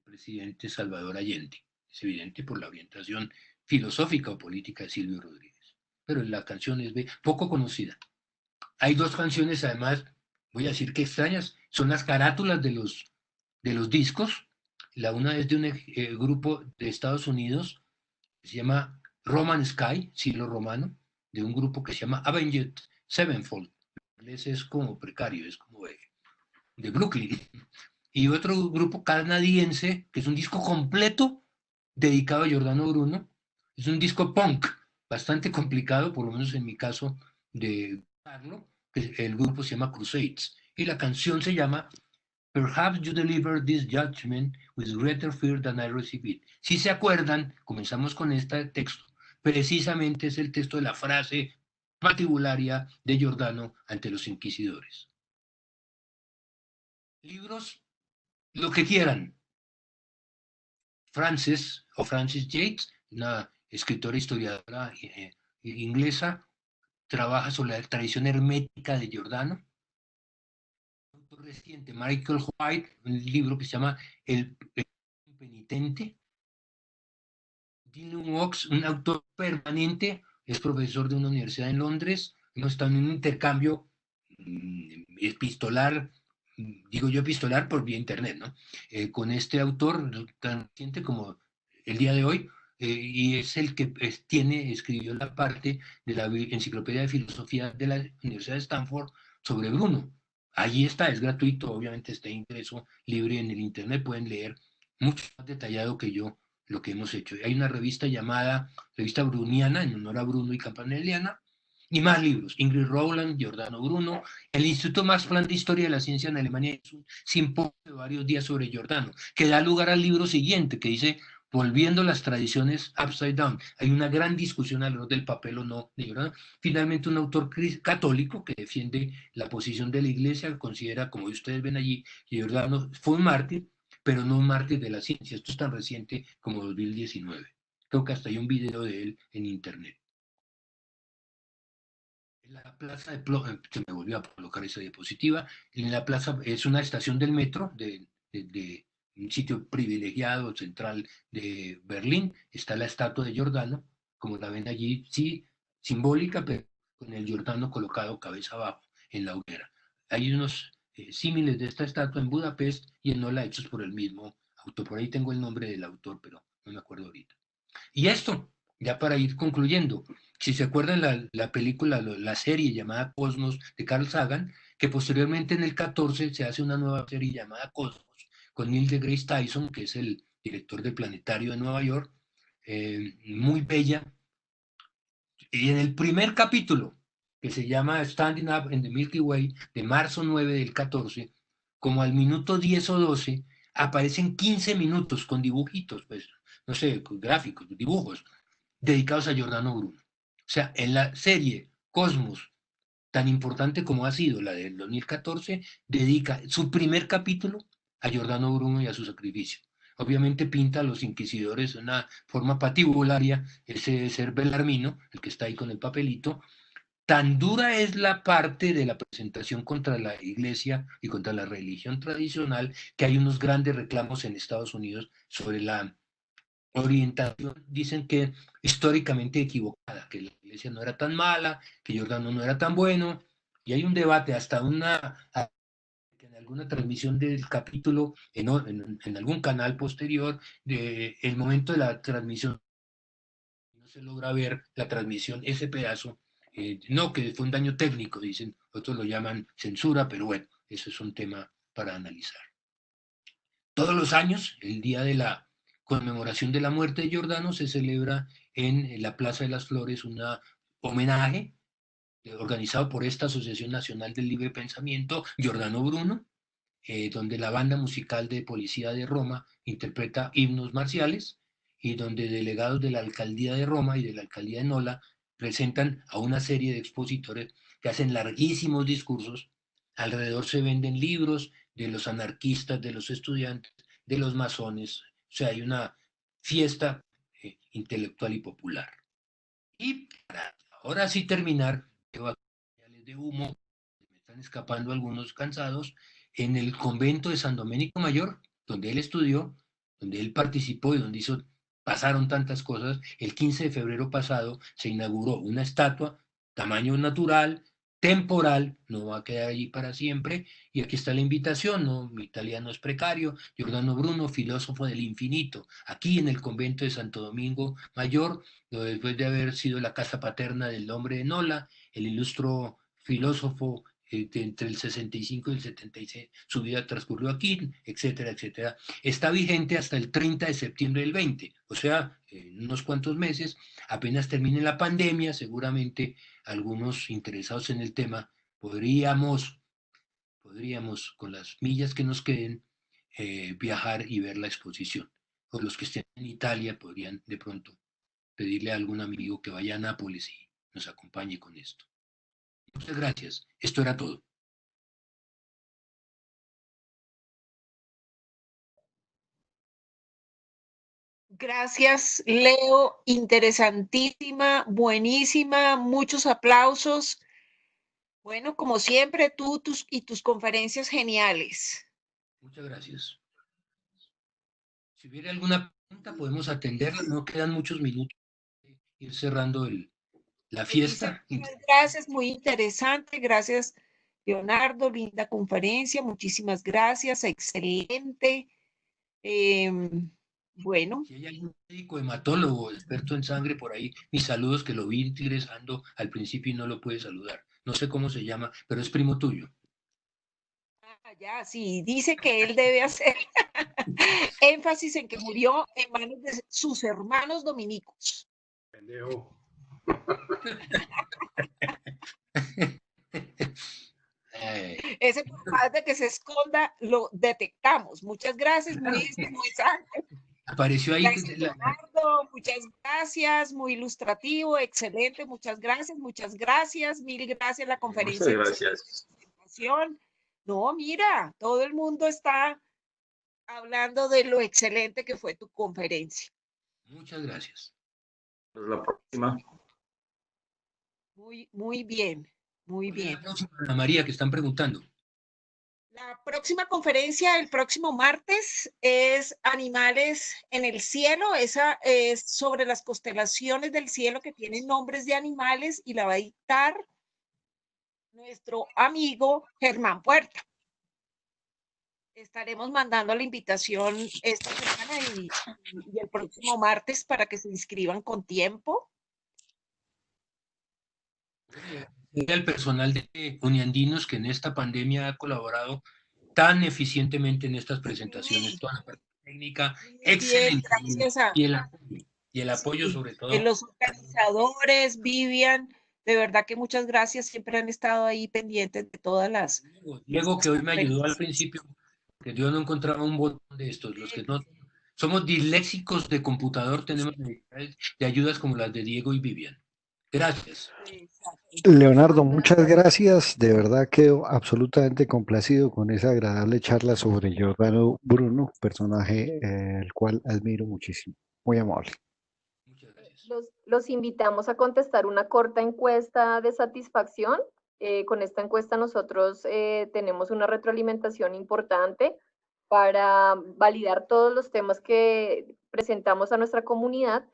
presidente Salvador Allende. Es evidente por la orientación filosófica o política de Silvio Rodríguez. Pero la canción es poco conocida. Hay dos canciones, además, voy a decir que extrañas, son las carátulas de los discos. La una es de un grupo de Estados Unidos que se llama Roman Sky, cielo romano, de un grupo que se llama Avenged Sevenfold. Es como precario, es como de Brooklyn. Y otro grupo canadiense, que es un disco completo dedicado a Giordano Bruno. Es un disco punk, bastante complicado, por lo menos en mi caso, de usarlo. El grupo se llama Crusades. Y la canción se llama Perhaps you deliver this judgment with greater fear than I receive it. Si se acuerdan, comenzamos con este texto. Precisamente es el texto de la frase patibularia de Giordano ante los inquisidores. Libros, lo que quieran. Frances Yates, una escritora historiadora inglesa, trabaja sobre la tradición hermética de Giordano. Un autor reciente, Michael White, un libro que se llama El penitente. Dylan Ox, un autor permanente, es profesor de una universidad en Londres. Hemos estado en un intercambio epistolar, digo yo epistolar por vía internet, ¿no? Con este autor tan reciente como el día de hoy, y es el que escribió la parte de la Enciclopedia de Filosofía de la Universidad de Stanford sobre Bruno. Allí está, es gratuito, obviamente está ingreso libre en el internet, pueden leer mucho más detallado que yo lo que hemos hecho. Hay una revista llamada Revista Bruniana, en honor a Bruno y Campanelliana, y más libros. Ingrid Rowland, Giordano Bruno. El Instituto Max Planck de Historia de la Ciencia en Alemania es un simposio de varios días sobre Giordano, que da lugar al libro siguiente, que dice Volviendo las tradiciones upside down. Hay una gran discusión alrededor del papel o no de Giordano. Finalmente, un autor católico que defiende la posición de la Iglesia, que considera, como ustedes ven allí, que Giordano fue un mártir, pero no un mártir de la ciencia. Esto es tan reciente como 2019. Creo que hasta hay un video de él en internet. En la plaza de se me volvió a colocar esa diapositiva. En la plaza es una estación del metro de un sitio privilegiado central de Berlín. Está la estatua de Giordano, como la ven allí, sí, simbólica, pero con el Giordano colocado cabeza abajo en la hoguera. Hay unos símiles de esta estatua en Budapest y en Nola hechos por el mismo autor. Por ahí tengo el nombre del autor, pero no me acuerdo ahorita. Y esto, ya para ir concluyendo, si se acuerdan la película, la serie llamada Cosmos de Carl Sagan, que posteriormente en el 14 se hace una nueva serie llamada Cosmos, con Neil deGrasse Tyson, que es el director del Planetario de Nueva York, muy bella. Y en el primer capítulo, que se llama Standing Up in the Milky Way, de marzo 9 del 14, como al minuto 10 o 12, aparecen 15 minutos con dibujitos, pues, no sé, gráficos, dibujos, dedicados a Giordano Bruno. O sea, en la serie Cosmos, tan importante como ha sido la del 2014, dedica su primer capítulo a Giordano Bruno y a su sacrificio. Obviamente pinta a los inquisidores de una forma patibularia, ese ser Belarmino, el que está ahí con el papelito. Tan dura es la parte de la presentación contra la iglesia y contra la religión tradicional que hay unos grandes reclamos en Estados Unidos sobre la orientación, dicen que históricamente equivocada, que la iglesia no era tan mala, que Giordano no era tan bueno, y hay un debate hasta en alguna transmisión del capítulo, en algún canal posterior, el momento de la transmisión, no se logra ver la transmisión, ese pedazo, no, que fue un daño técnico, dicen, otros lo llaman censura, pero bueno, eso es un tema para analizar. Todos los años, el día de la conmemoración de la muerte de Giordano, se celebra en la Plaza de las Flores un homenaje organizado por esta Asociación Nacional del Libre Pensamiento, Giordano Bruno, donde la banda musical de Policía de Roma interpreta himnos marciales y donde delegados de la Alcaldía de Roma y de la Alcaldía de Nola presentan a una serie de expositores que hacen larguísimos discursos. Alrededor se venden libros de los anarquistas, de los estudiantes, de los masones. O sea, hay una fiesta intelectual y popular. Y para ahora sí terminar, de humo, me están escapando algunos cansados, en el convento de San Domenico Mayor, donde él estudió, donde él participó y donde pasaron tantas cosas, el 15 de febrero pasado se inauguró una estatua, tamaño natural, temporal, no va a quedar allí para siempre, y aquí está la invitación, ¿no? Mi italiano es precario, Giordano Bruno, filósofo del infinito, aquí en el convento de Santo Domingo Mayor, después de haber sido la casa paterna del hombre de Nola, el ilustro filósofo entre el 65 y el 76, su vida transcurrió aquí, etcétera, etcétera. Está vigente hasta el 30 de septiembre del 20, o sea, en unos cuantos meses, apenas termine la pandemia, seguramente algunos interesados en el tema podríamos con las millas que nos queden, viajar y ver la exposición. O los que estén en Italia podrían de pronto pedirle a algún amigo que vaya a Nápoles y nos acompañe con esto. Muchas gracias. Esto era todo. Gracias, Leo. Interesantísima, buenísima, muchos aplausos. Bueno, como siempre, tú y tus conferencias geniales. Muchas gracias. Si hubiera alguna pregunta, podemos atenderla. No quedan muchos minutos. Ir cerrando la fiesta. Muchas gracias, muy interesante. Gracias, Leonardo. Linda conferencia. Muchísimas gracias. Excelente. Bueno. Si hay algún médico hematólogo, experto en sangre por ahí, mis saludos, que lo vi ingresando al principio y no lo puede saludar. No sé cómo se llama, pero es primo tuyo. Ah, ya, sí, dice que él debe hacer énfasis en que murió en manos de sus hermanos dominicos. Pendejo. Ese por más de que se esconda, lo detectamos. Muchas gracias, muy santo. Apareció ahí. Gracias, Leonardo, muchas gracias, muy ilustrativo, excelente, muchas gracias, mil gracias la conferencia. Muchas gracias. No, mira, todo el mundo está hablando de lo excelente que fue tu conferencia. Muchas gracias. Hasta la próxima. Muy bien, muy bien. La próxima, Ana María, que están preguntando. La próxima conferencia, el próximo martes, es Animales en el Cielo. Esa es sobre las constelaciones del cielo que tienen nombres de animales y la va a dictar nuestro amigo Germán Puerta. Estaremos mandando la invitación esta semana y el próximo martes para que se inscriban con tiempo. El personal de Uniandinos que en esta pandemia ha colaborado tan eficientemente en estas presentaciones, toda la parte técnica, excelente. Y el apoyo sobre todo. Los organizadores, Vivian, de verdad que muchas gracias, siempre han estado ahí pendientes de todas las... Diego, que hoy me ayudó al principio, que yo no encontraba un botón de estos, los que no somos disléxicos de computador, tenemos necesidades de ayudas como las de Diego y Vivian. Gracias. Leonardo, muchas gracias. De verdad quedo absolutamente complacido con esa agradable charla sobre Giordano Bruno, personaje el cual admiro muchísimo. Muy amable. Muchas gracias. Los invitamos a contestar una corta encuesta de satisfacción. Con esta encuesta nosotros tenemos una retroalimentación importante para validar todos los temas que presentamos a nuestra comunidad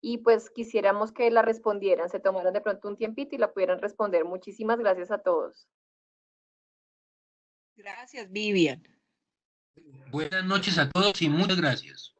y pues quisiéramos que la respondieran, se tomaran de pronto un tiempito y la pudieran responder. Muchísimas gracias a todos. Gracias, Vivian. Buenas noches a todos y muchas gracias.